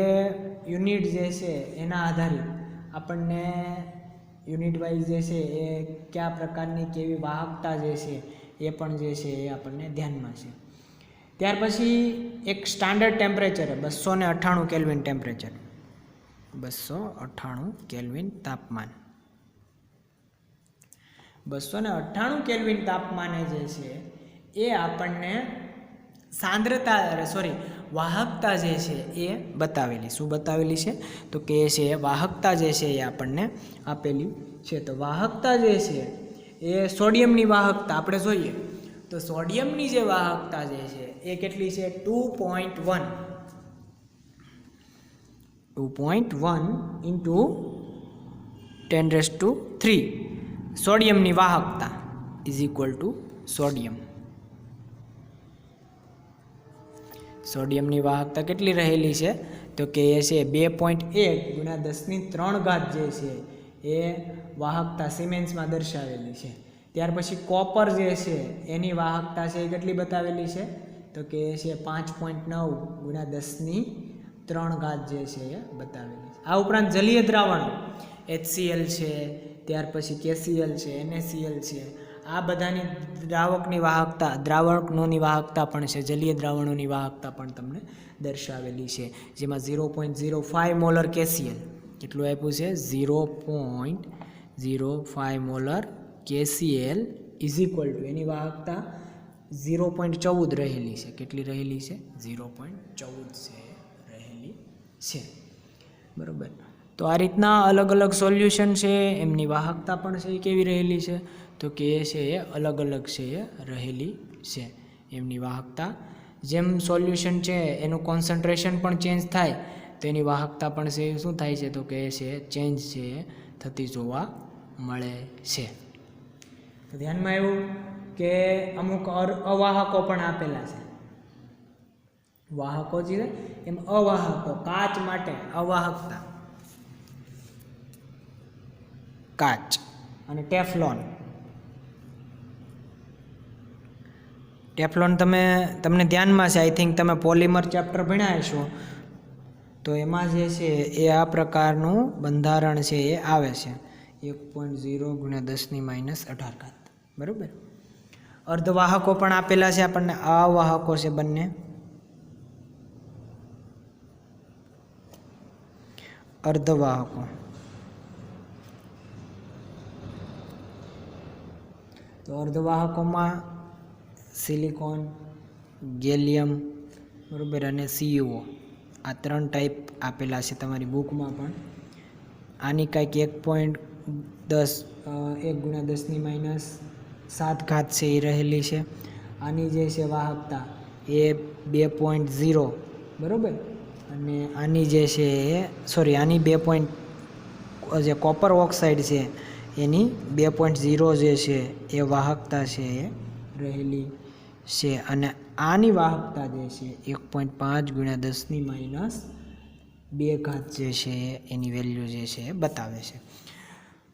યુનિટ જે છે એના આધારિત આપણને યુનિટ વાઇઝ જે છે એ કયા પ્રકારની કેવી વાહકતા જે છે એ પણ જે છે એ આપણને ધ્યાનમાં છે. ત્યાર પછી એક standard temperature 298 kelvin temperature, 298 kelvin તાપમાન, 298 કેલ્વિન તાપમાને જે છે એ આપણને વાહકતા જે છે એ બતાવેલી. શું બતાવેલી છે તો કે છે વાહકતા જે છે એ આપણને આપેલી છે. તો વાહકતા જે છે એ સોડિયમની વાહકતા આપણે જોઈએ તો સોડિયમની જે વાહકતા જે છે એ કેટલી છે 2.1 × 10⁻³ સોડિયમની વાહકતા સોડિયમની વાહકતા કેટલી રહેલી છે તો કે એ છે 2.1 × 10⁻³ જે છે એ વાહકતા સિમેન્સમાં દર્શાવેલી છે. ત્યાર પછી કોપર જે છે એની વાહકતા છે એ કેટલી બતાવેલી છે તો કે એ છે 5.9 × 10⁻³ જે છે એ બતાવેલી છે. આ ઉપરાંત જલીય દ્રાવણો HCl છે, ત્યાર પછી KCl છે, NaCl છે, આ બધાની દ્રાવકની વાહકતા પણ છે, જલીય દ્રાવણોની વાહકતા પણ તમને દર્શાવેલી છે. જેમાં 0.05 મોલર KCl કેટલું આપ્યું છે 0.05 મોલર KCl = એની વાહકતા 0.14 રહેલી છે. કેટલી રહેલી છે 0.14 છે રહેલી છે, બરાબર. તો આ રીતના અલગ અલગ સોલ્યુશન છે એમની વાહકતા પણ છે એ કેવી રહેલી છે તો કે એ છે એ અલગ અલગ છે એ રહેલી છે એમની વાહકતા. જેમ સોલ્યુશન છે એનું કોન્સન્ટ્રેશન પણ ચેન્જ થાય તો એની વાહકતા પણ છે શું થાય છે તો કે એ છે ચેન્જ છે થતી જોવા મળે છે. તો ધ્યાનમાં એવું કે અમુક અવાહકો પણ આપેલા છે, વાહકો છે એમ અવાહકો, કાચ માટે અવાહકતા, કાચ અને ટેફલોન તમને ધ્યાનમાં છે, આઈ થિંક તમે પોલિમર ચેપ્ટર ભણ્યા હશો તો એમાં જે છે એ આ પ્રકારનું બંધારણ છે એ આવે છે 1.0 × 10⁻18, બરાબર. અર્ધવાહકો પણ આપેલા છે આપણને, અવાહકો છે બંને, અર્ધવાહકો. તો અર્ધવાહકોમાં સિલિકોન, ગેલિયમ, બરાબર, અને CO આ 3 ટાઈપ આપેલા છે તમારી બુકમાં પણ. આની કાંઈક 1.10⁻⁷ છે એ રહેલી છે. આની જે છે વાહકતા એ 2.0, બરાબર, અને આની જે છે આની જે કોપર ઓક્સાઇડ છે એની 2.0 જે છે એ વાહકતા છે એ રહેલી છે. અને આની વાહકતા જે છે 1.5 × 10⁻² જે છે એની વેલ્યુ જે છે એ બતાવે છે.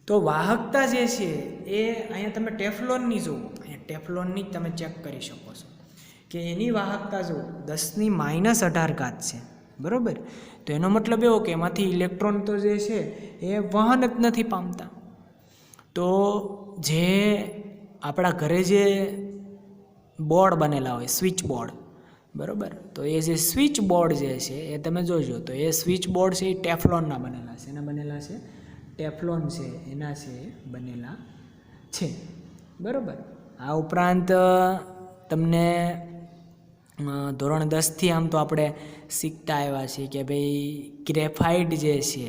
તો વાહકતા જે છે એ અહીંયા તમે ટેફલોનની જુઓ, અહીંયા ટેફલોનની જ તમે ચેક કરી શકો છો કે એની વાહકતા જો 10⁻18 છે, બરાબર. તો એનો મતલબ એવો કે એમાંથી ઇલેક્ટ્રોન તો જે છે એ વહન જ નથી પામતા. તો જે આપણા ઘરે જે બોર્ડ બનેલા હોય, સ્વિચ બોર્ડ, બરાબર, તો એ જે સ્વિચ બોર્ડ જે છે એ તમે જોજો તો એ સ્વિચ બોર્ડ છે એ ટેફલોનના બનેલા છે. એના બનેલા છે ટેફલોન છે એના છે બનેલા છે, બરાબર. આ ઉપરાંત તમને ધોરણ 10થી આમ તો આપણે શીખતા આવ્યા છીએ કે ભાઈ ગ્રેફાઇટ જે છે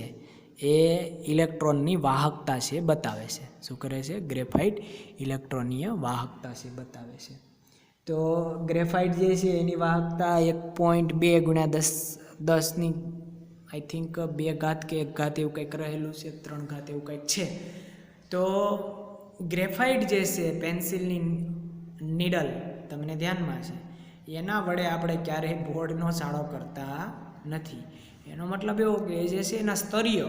એ ઇલેક્ટ્રોનની વાહકતા છે બતાવે છે. શું કરે છે? ગ્રેફાઇટ ઇલેક્ટ્રોનીય વાહકતા છે બતાવે છે. તો ગ્રેફાઇટ જે છે એની વાહકતા 1.2 × 10 આઈ થિંક 2 ઘાત કે 1 ઘાત એવું કંઈક રહેલું છે, 3 ઘાત એવું કંઈક છે. તો ગ્રેફાઇટ જે છે પેન્સિલની નીડલ તમને ધ્યાનમાં છે એના વડે આપણે ક્યારેય બોર્ડનો સાળો કરતા નથી. એનો મતલબ એવો કે જે છે એના સ્તરીય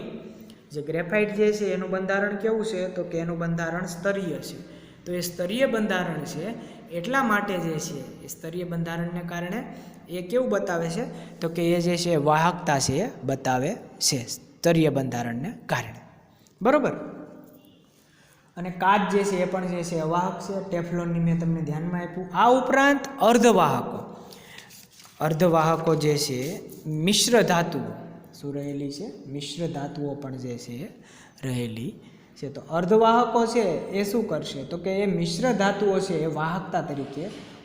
જે ગ્રેફાઇટ જે છે એનું બંધારણ કેવું છે તો કે એનું બંધારણ સ્તરીય છે. તો એ સ્તરીય બંધારણ છે એટલા માટે જે છે એ સ્તરીય બંધારણને કારણે એ કેવું બતાવે છે તો કે એ જે છે વાહકતા છે એ બતાવે છે સ્તરીય બંધારણને કારણે, બરાબર. અને કાચ જે છે એ પણ જે છે અવાહક છે. ટેફલોનની મેં તમને ધ્યાનમાં આપ્યું. આ ઉપરાંત અર્ધવાહકો જે છે મિશ્ર ધાતુઓ શું રહેલી છે? મિશ્ર ધાતુઓ પણ જે છે રહેલી છે. તો અર્ધવાહકો છે એ શું કરશે તો કે એ મિશ્ર ધાતુઓ છે એ વાહકતા તરીકે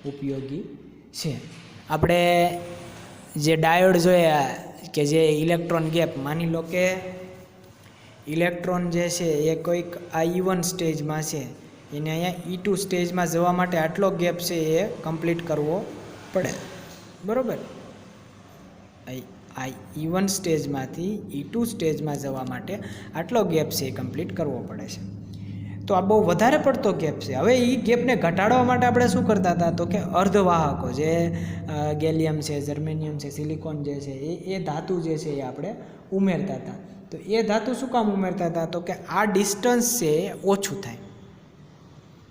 ઉપયોગી છે. આપણે જે ડાયોડ જોયા કે જે ઇલેક્ટ્રોન ગેપ, માની લો કે ઇલેક્ટ્રોન જે છે એ કોઈક આ E1 સ્ટેજમાં છે, એને અહીંયા E2 સ્ટેજમાં જવા માટે આટલો ગેપ છે એ કમ્પ્લીટ કરવો પડે, બરાબર. આ E1 સ્ટેજમાંથી E2 સ્ટેજમાં જવા માટે આટલો ગેપ છે એ કમ્પ્લીટ કરવો પડે છે. તો આ બહુ વધારે પડતો ગેપ છે. હવે એ ગેપને ઘટાડવા માટે આપણે શું કરતા હતા તો કે અર્ધવાહકો જે ગેલિયમ છે, જર્મેનિયમ છે, સિલિકોન જે છે એ ધાતુ જે છે એ આપણે ઉમેરતા હતા. તો એ ધાતુ શું કામ ઉમેરતા હતા તો કે આ ડિસ્ટન્સ છે એ ઓછું થાય.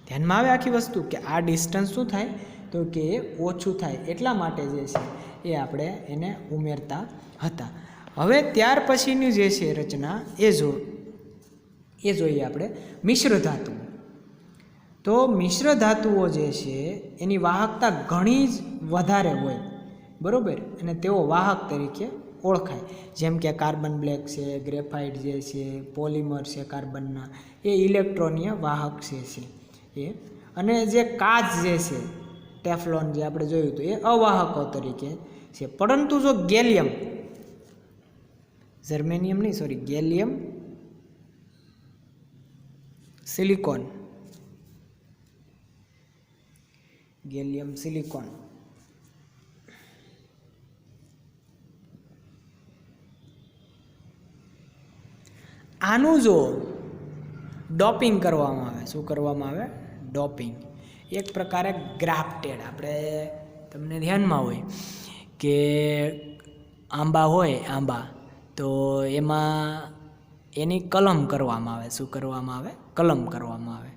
ધ્યાનમાં આવે આખી વસ્તુ કે આ ડિસ્ટન્સ શું થાય તો કે એ ઓછું થાય એટલા માટે જે છે એ આપણે એને ઉમેરતા હતા. હવે ત્યાર પછીની જે છે રચના એ જોઈએ આપણે મિશ્ર ધાતુઓ. તો મિશ્ર ધાતુઓ જે છે એની વાહકતા ઘણી જ વધારે હોય, બરાબર, અને તેઓ વાહક તરીકે ઓળખાય. જેમ કે કાર્બન બ્લેક છે, ગ્રેફાઇટ જે છે, પોલિમર છે કાર્બનના, એ ઇલેક્ટ્રોનીય વાહક છે એ. અને જે કાચ જે છે ટેફલોન જે આપણે જોયું હતું એ અવાહકો તરીકે છે. પરંતુ જો ગેલિયમ, જર્મેનિયમ નહીં, sorry, gallium, silicon, gallium silicon આનું જો ડોપિંગ કરવામાં આવે, શું કરવામાં આવે? ડોપિંગ. એક પ્રકારે ગ્રાફ્ટેડ, આપણે તમને ધ્યાનમાં હોય કે આંબા હોય, આંબા, તો એમાં એની કલમ કરવામાં આવે. શું કરવામાં આવે? કલમ કરવામાં આવે,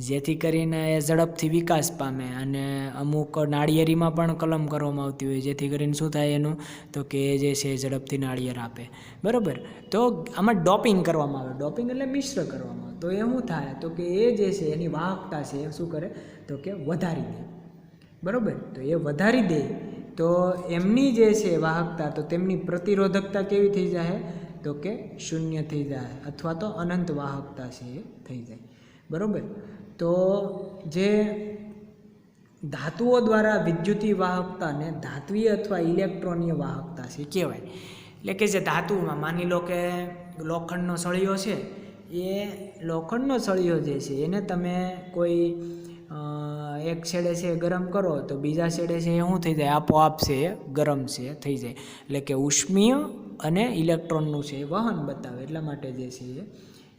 જેથી કરીને એ ઝડપથી વિકાસ પામે. અને અમુક નાળિયેરીમાં પણ કલમ કરવામાં આવતી હોય જેથી કરીને શું થાય એનું તો કે એ જે છે ઝડપથી નાળિયેર આપે, બરાબર. તો આમાં ડોપિંગ કરવામાં આવે. ડોપિંગ એટલે મિશ્ર કરવામાં આવે. તો એ શું થાય તો કે એ જે છે એની વાહકતા છે એ શું કરે તો કે વધારી દે, બરાબર. તો એ વધારી દે તો એમની જે છે વાહકતા, તો તેમની પ્રતિરોધકતા કેવી થઈ જાય તો કે 0 થઈ જાય, અથવા તો અનંત વાહકતા છે એ થઈ જાય, બરાબર. તો જે ધાતુઓ દ્વારા વિદ્યુતીય વાહકતાને ધાત્વીય અથવા ઇલેક્ટ્રોનીય વાહકતા છે કહેવાય. એટલે કે જે ધાતુમાં માની લો કે લોખંડનો સળિયો છે, એ લોખંડનો સળિયો જે છે એને તમે કોઈ એક છેડે છે ગરમ કરો તો બીજા છેડે છે એ શું થઈ જાય, આપોઆપ છે એ ગરમ છે થઈ જાય. એટલે કે ઉષ્મીય અને ઇલેક્ટ્રોનનું છે એ વહન બતાવે. એટલા માટે જે છે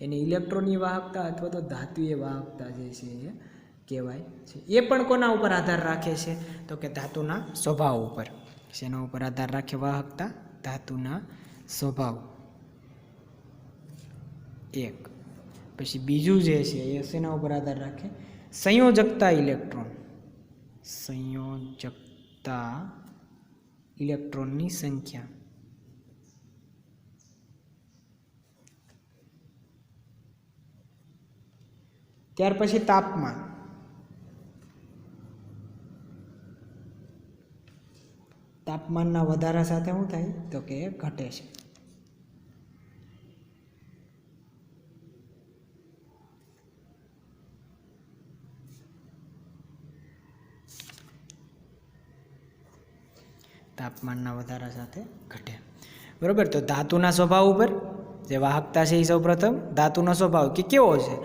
એની ઇલેક્ટ્રોનની વાહકતા અથવા તો ધાત્વીય વાહકતા જે છે એ કહેવાય છે. એ પણ કોના ઉપર આધાર રાખે છે તો કે ધાતુના સ્વભાવ ઉપર. શેના ઉપર આધાર રાખે વાહકતા? ધાતુના સ્વભાવ. એક. પછી બીજું જે છે એ શેના ઉપર આધાર રાખે? સંયોજકતા ઇલેક્ટ્રોન. સંયોજકતા ઇલેક્ટ્રોનની સંખ્યા. ત્યાર પછી તાપમાન. તાપમાનના વધારા સાથે શું થાય તો કે ઘટે છે. તાપમાનના વધારા સાથે ઘટે. બરાબર. તો ધાતુના સ્વભાવ ઉપર જે વાહકતા છે એ સૌપ્રથમ ધાતુનો સ્વભાવ કે કેવો છે?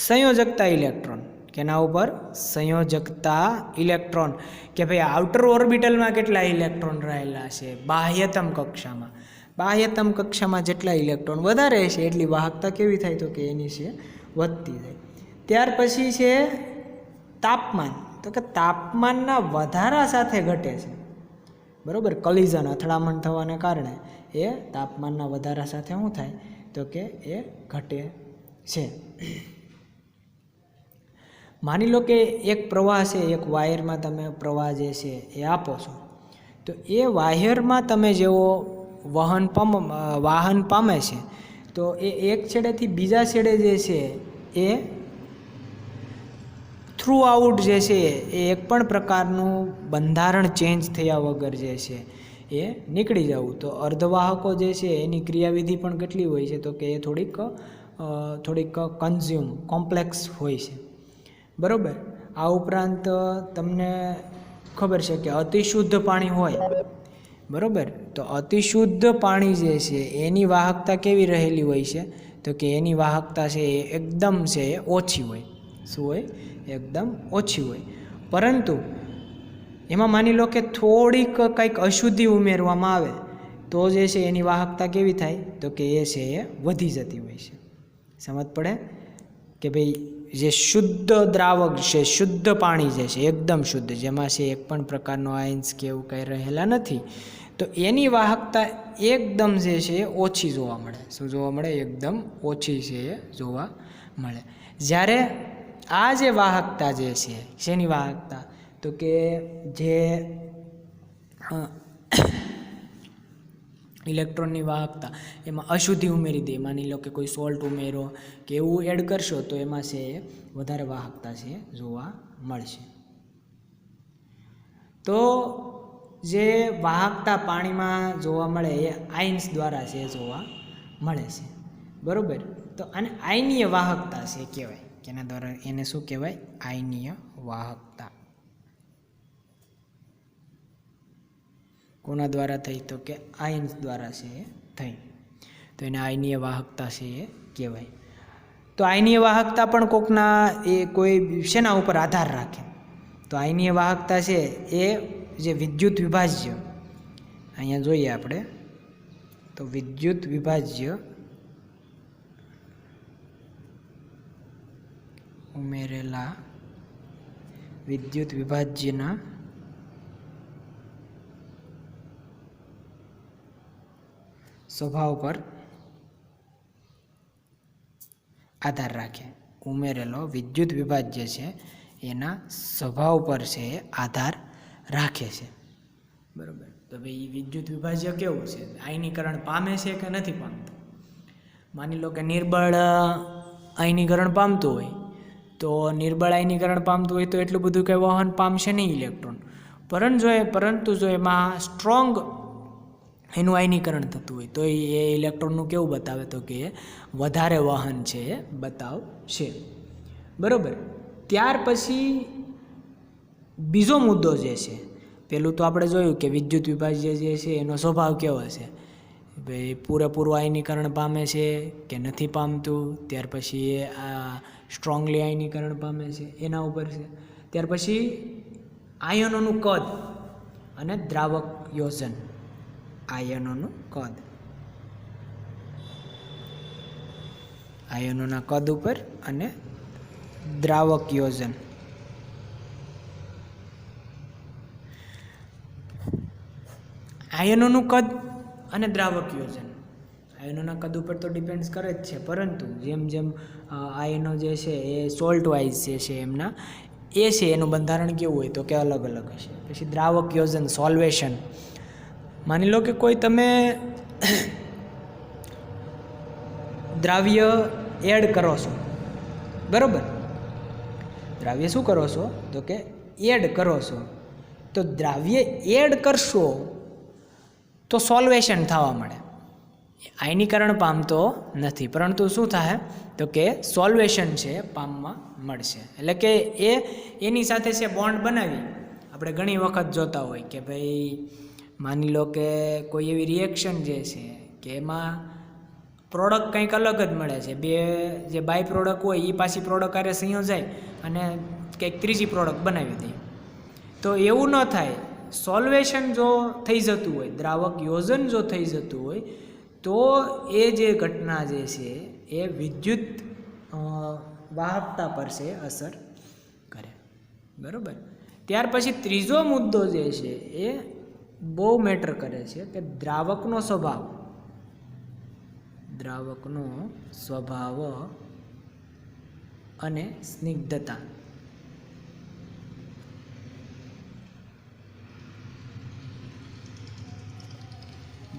સંયોજકતા ઇલેક્ટ્રોન. કેના ઉપર? સંયોજકતા ઇલેક્ટ્રોન. કે ભાઈ આઉટર ઓર્બિટલમાં કેટલા ઇલેક્ટ્રોન રહેલા છે બાહ્યતમ કક્ષામાં. બાહ્યતમ કક્ષામાં જેટલા ઇલેક્ટ્રોન વધારે છે એટલી વાહકતા કેવી થાય તો કે એની છે વધતી જાય. ત્યાર પછી છે તાપમાન. તો કે તાપમાનના વધારા સાથે ઘટે છે. બરાબર. કલિઝન અથડામણ થવાને કારણે એ તાપમાનના વધારા સાથે શું થાય તો કે એ ઘટે છે. માની લો કે એક પ્રવાહ છે, એક વાયરમાં તમે પ્રવાહ જે છે એ આપો છો, તો એ વાયરમાં તમે જેવો વાહન પામે છે તો એ એક છેડેથી બીજા છેડે જે છે એ થ્રુ આઉટ જે છે એ એક પણ પ્રકારનું બંધારણ ચેન્જ થયા વગર જે છે એ નીકળી જવું. તો અર્ધવાહકો જે છે એની ક્રિયાવિધિ પણ કેટલી હોય છે તો કે એ થોડીક કોમ્પ્લેક્સ હોય છે. બરાબર. આ ઉપરાંત તમને ખબર છે કે અતિશુદ્ધ પાણી હોય, બરાબર, તો અતિશુદ્ધ પાણી જે છે એની વાહકતા કેવી રહેલી હોય છે તો કે એની વાહકતા છે એ એકદમ છે એ ઓછી હોય. શું હોય? એકદમ ઓછી હોય. પરંતુ એમાં માની લો કે થોડીક કંઈક અશુદ્ધિ ઉમેરવામાં આવે તો જે છે એની વાહકતા કેવી થાય તો કે એ છે એ વધી જતી હોય છે. સમજ પડે કે ભાઈ જે શુદ્ધ દ્રાવક છે, શુદ્ધ પાણી જે છે એકદમ શુદ્ધ, જેમાં છે એક પણ પ્રકારનો આયન્સ કે એવું કંઈ રહેલા નથી, તો એની વાહકતા એકદમ જે છે એ ઓછી જોવા મળે. શું જોવા મળે? એકદમ ઓછી છે એ જોવા મળે. જ્યારે આ જે વાહકતા જે છે શેની વાહકતા તો કે જે ઇલેક્ટ્રોનની વાહકતા એમાં અશુદ્ધિ ઉમેરી દે, માની લો કે કોઈ સોલ્ટ ઉમેરો કે એવું એડ કરશો તો એમાં છે એ વધારે વાહકતા છે જોવા મળશે. તો જે વાહકતા પાણીમાં જોવા મળે એ આયન્સ દ્વારા છે જોવા મળે છે. બરાબર. તો આને આયનીય વાહકતા છે કહેવાય. કેના દ્વારા? એને શું કહેવાય? આયનીય વાહકતા. કોના દ્વારા થઈ તો કે આયન્સ દ્વારા છે એ થઈ, તો એને આયનીય વાહકતા છે એ કહેવાય. તો આયનીય વાહકતા પણ કોકના એ કોઈ શેના ઉપર આધાર રાખે તો આયનીય વાહકતા છે એ જે વિદ્યુત વિભાજ્ય, અહીંયા જોઈએ આપણે તો વિદ્યુત વિભાજ્ય ઉમેરેલા વિદ્યુત વિભાજ્યના સ્વભાવ પર આધાર રાખે. ઉમેરેલો વિદ્યુત વિભાજ્ય છે એના સ્વભાવ પર છે આધાર રાખે છે. બરાબર. તો ભાઈ વિદ્યુત વિભાજ્ય કેવું છે? આયનીકરણ પામે છે કે નથી પામતું? માની લો કે નિર્બળ આયનીકરણ પામતું હોય તો નિર્બળ આયનીકરણ પામતું હોય તો એટલું બધું કંઈ વહન પામશે નહીં ઇલેક્ટ્રોન. પરંતુ જો એમાં સ્ટ્રોંગ એનું આયનીકરણ થતું હોય તો એ ઇલેક્ટ્રોનનું કેવું બતાવે તો કે વધારે વહન છે એ બતાવશે. બરાબર. ત્યાર પછી બીજો મુદ્દો જે છે, પેલું તો આપણે જોયું કે વિદ્યુત વિભાજ્ય જે છે એનો સ્વભાવ કેવો છે, ભાઈ પૂરેપૂરું આયનીકરણ પામે છે કે નથી પામતું. ત્યાર પછી એ સ્ટ્રોંગલી આયનીકરણ પામે છે એના ઉપર છે. ત્યાર પછી આયનોનું કદ અને દ્રાવક યોજન. આયનોનું કદ, આયનોના કદ ઉપર અને દ્રાવક યોજન. આયનોનું કદ અને દ્રાવક યોજન આયનોના કદ ઉપર તો ડિપેન્ડ્સ કરે જ છે, પરંતુ જેમ જેમ આયનો જે છે એ સોલ્ટ વાઇઝ જે છે એમના એ છે એનું બંધારણ કેવું હોય તો કે અલગ અલગ હશે. પછી દ્રાવક યોજન, સોલ્વેશન. માની લો કે કોઈ તમે દ્રાવ્ય એડ કરો છો, બરાબર. દ્રાવ્ય શું કરો છો તો કે એડ કરો છો. તો દ્રાવ્ય એડ કરશો તો સોલ્વેશન થવા મળે, આયનીકરણ પામતો નથી, પરંતુ શું થાય તો કે સોલ્વેશન છે પામવા મળશે. એટલે કે એની સાથે છે બોન્ડ બનાવી. આપણે ઘણી વખત જોતા હોય કે ભાઈ માની લો કે કોઈ એવી રિએક્શન જે છે કે એમાં પ્રોડક્ટ કંઈક અલગ જ મળે છે, બે જે બાય પ્રોડક્ટ હોય એ પાછી પ્રોડક્ટ આરે સંયોજાય અને કંઈક ત્રીજી પ્રોડક્ટ બનાવી દે. તો એવું ન થાય. સોલ્વેશન જો થઈ જતું હોય, દ્રાવક યોજન જો થઈ જતું હોય તો એ જે ઘટના જે છે એ વિદ્યુત વાહકતા પર છે અસર કરે, બરાબર. ત્યાર પછી ત્રીજો મુદ્દો જે છે એ બહુ મેટર કરે છે કે દ્રાવકનો સ્વભાવ. દ્રાવકનો સ્વભાવ અને સ્નિગ્ધતા.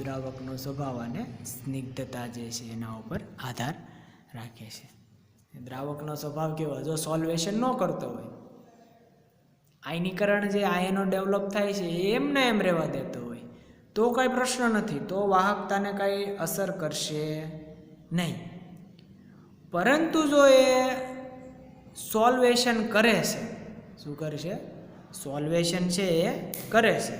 દ્રાવકનો સ્વભાવ અને સ્નિગ્ધતા જે છે એના ઉપર આધાર રાખે છે. દ્રાવકનો સ્વભાવ કેવો, જો સોલ્વેશન ન કરતો હોય, આયનીકરણ જે આયનો ડેવલપ થાય છે એમને એમ રહેવા દેતો હોય તો કાંઈ પ્રશ્ન નથી, તો વાહકતાને કાંઈ અસર કરશે નહીં. પરંતુ જો એ સોલ્વેશન કરે છે, શું કરશે, સોલ્વેશન છે એ કરે છે,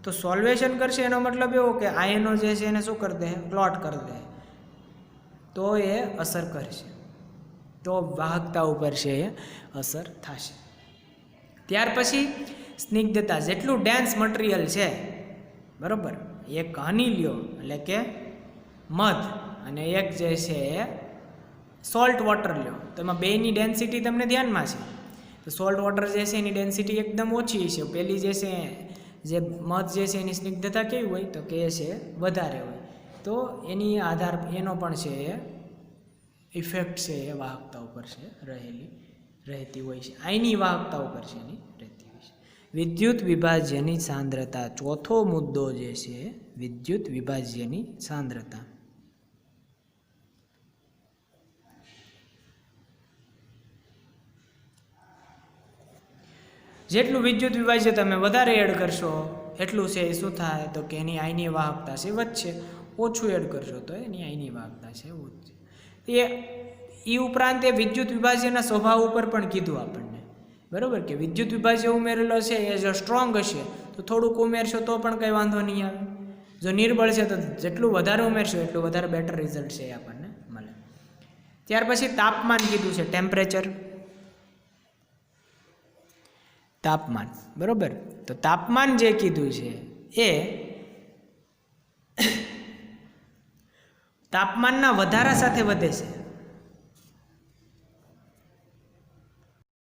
તો સોલ્વેશન કરશે એનો મતલબ એવો કે આયનો જે છે એને શું કરી દે, ક્લોટ કરી દે, તો એ અસર કરશે, તો વાહકતા ઉપર છે એ અસર થશે. ત્યાર પછી સ્નિગ્ધતા. જેટલું ડેન્સ મટીરિયલ છે, બરાબર, એક હની લ્યો એટલે કે મધ અને એક જે છે એ સોલ્ટ વોટર લ્યો, તો એમાં બેની ડેન્સિટી તમને ધ્યાનમાં છે. તો સોલ્ટ વોટર જે છે એની ડેન્સિટી એકદમ ઓછી છે. પેલી જે છે જે મધ જે છે એની સ્નિગ્ધતા કેવી હોય તો કે એ છે વધારે હોય. તો એની આધાર એનો પણ છે એ ઇફેક્ટ છે એ વાહકતા ઉપર છે રહેતી હોય છે. આની વાહકતા ઉપર છે એની રહેતી હોય છે. વિદ્યુત વિભાજ્યની સાંદ્રતા. ચોથો મુદ્દો જે છે વિદ્યુત વિભાજ્યની સાંદ્રતા. જેટલું વિદ્યુત વિભાજ્ય તમે વધારે એડ કરશો એટલું છે એ શું થાય તો કે એની આયની વાહકતા છે વધશે. ઓછું એડ કરશો તો એની આયની વાહકતા છે વધશે. એ ઉપરાંત એ વિદ્યુત વિભાજ્યના સ્વભાવ ઉપર પણ કીધું આપણને, બરાબર, કે વિદ્યુત વિભાજ્ય ઉમેરેલો છે એ જો સ્ટ્રોંગ હશે તો થોડુંક ઉમેરશો તો પણ કંઈ વાંધો નહીં આવે. જો નિર્બળ છે તો જેટલું વધારે ઉમેરશો એટલું વધારે બેટર રિઝલ્ટ છે એ આપણને મળે. ત્યાર પછી તાપમાન કીધું છે, ટેમ્પરેચર, તાપમાન, બરાબર. તો તાપમાન જે કીધું છે એ તાપમાનના વધારા સાથે વધે છે.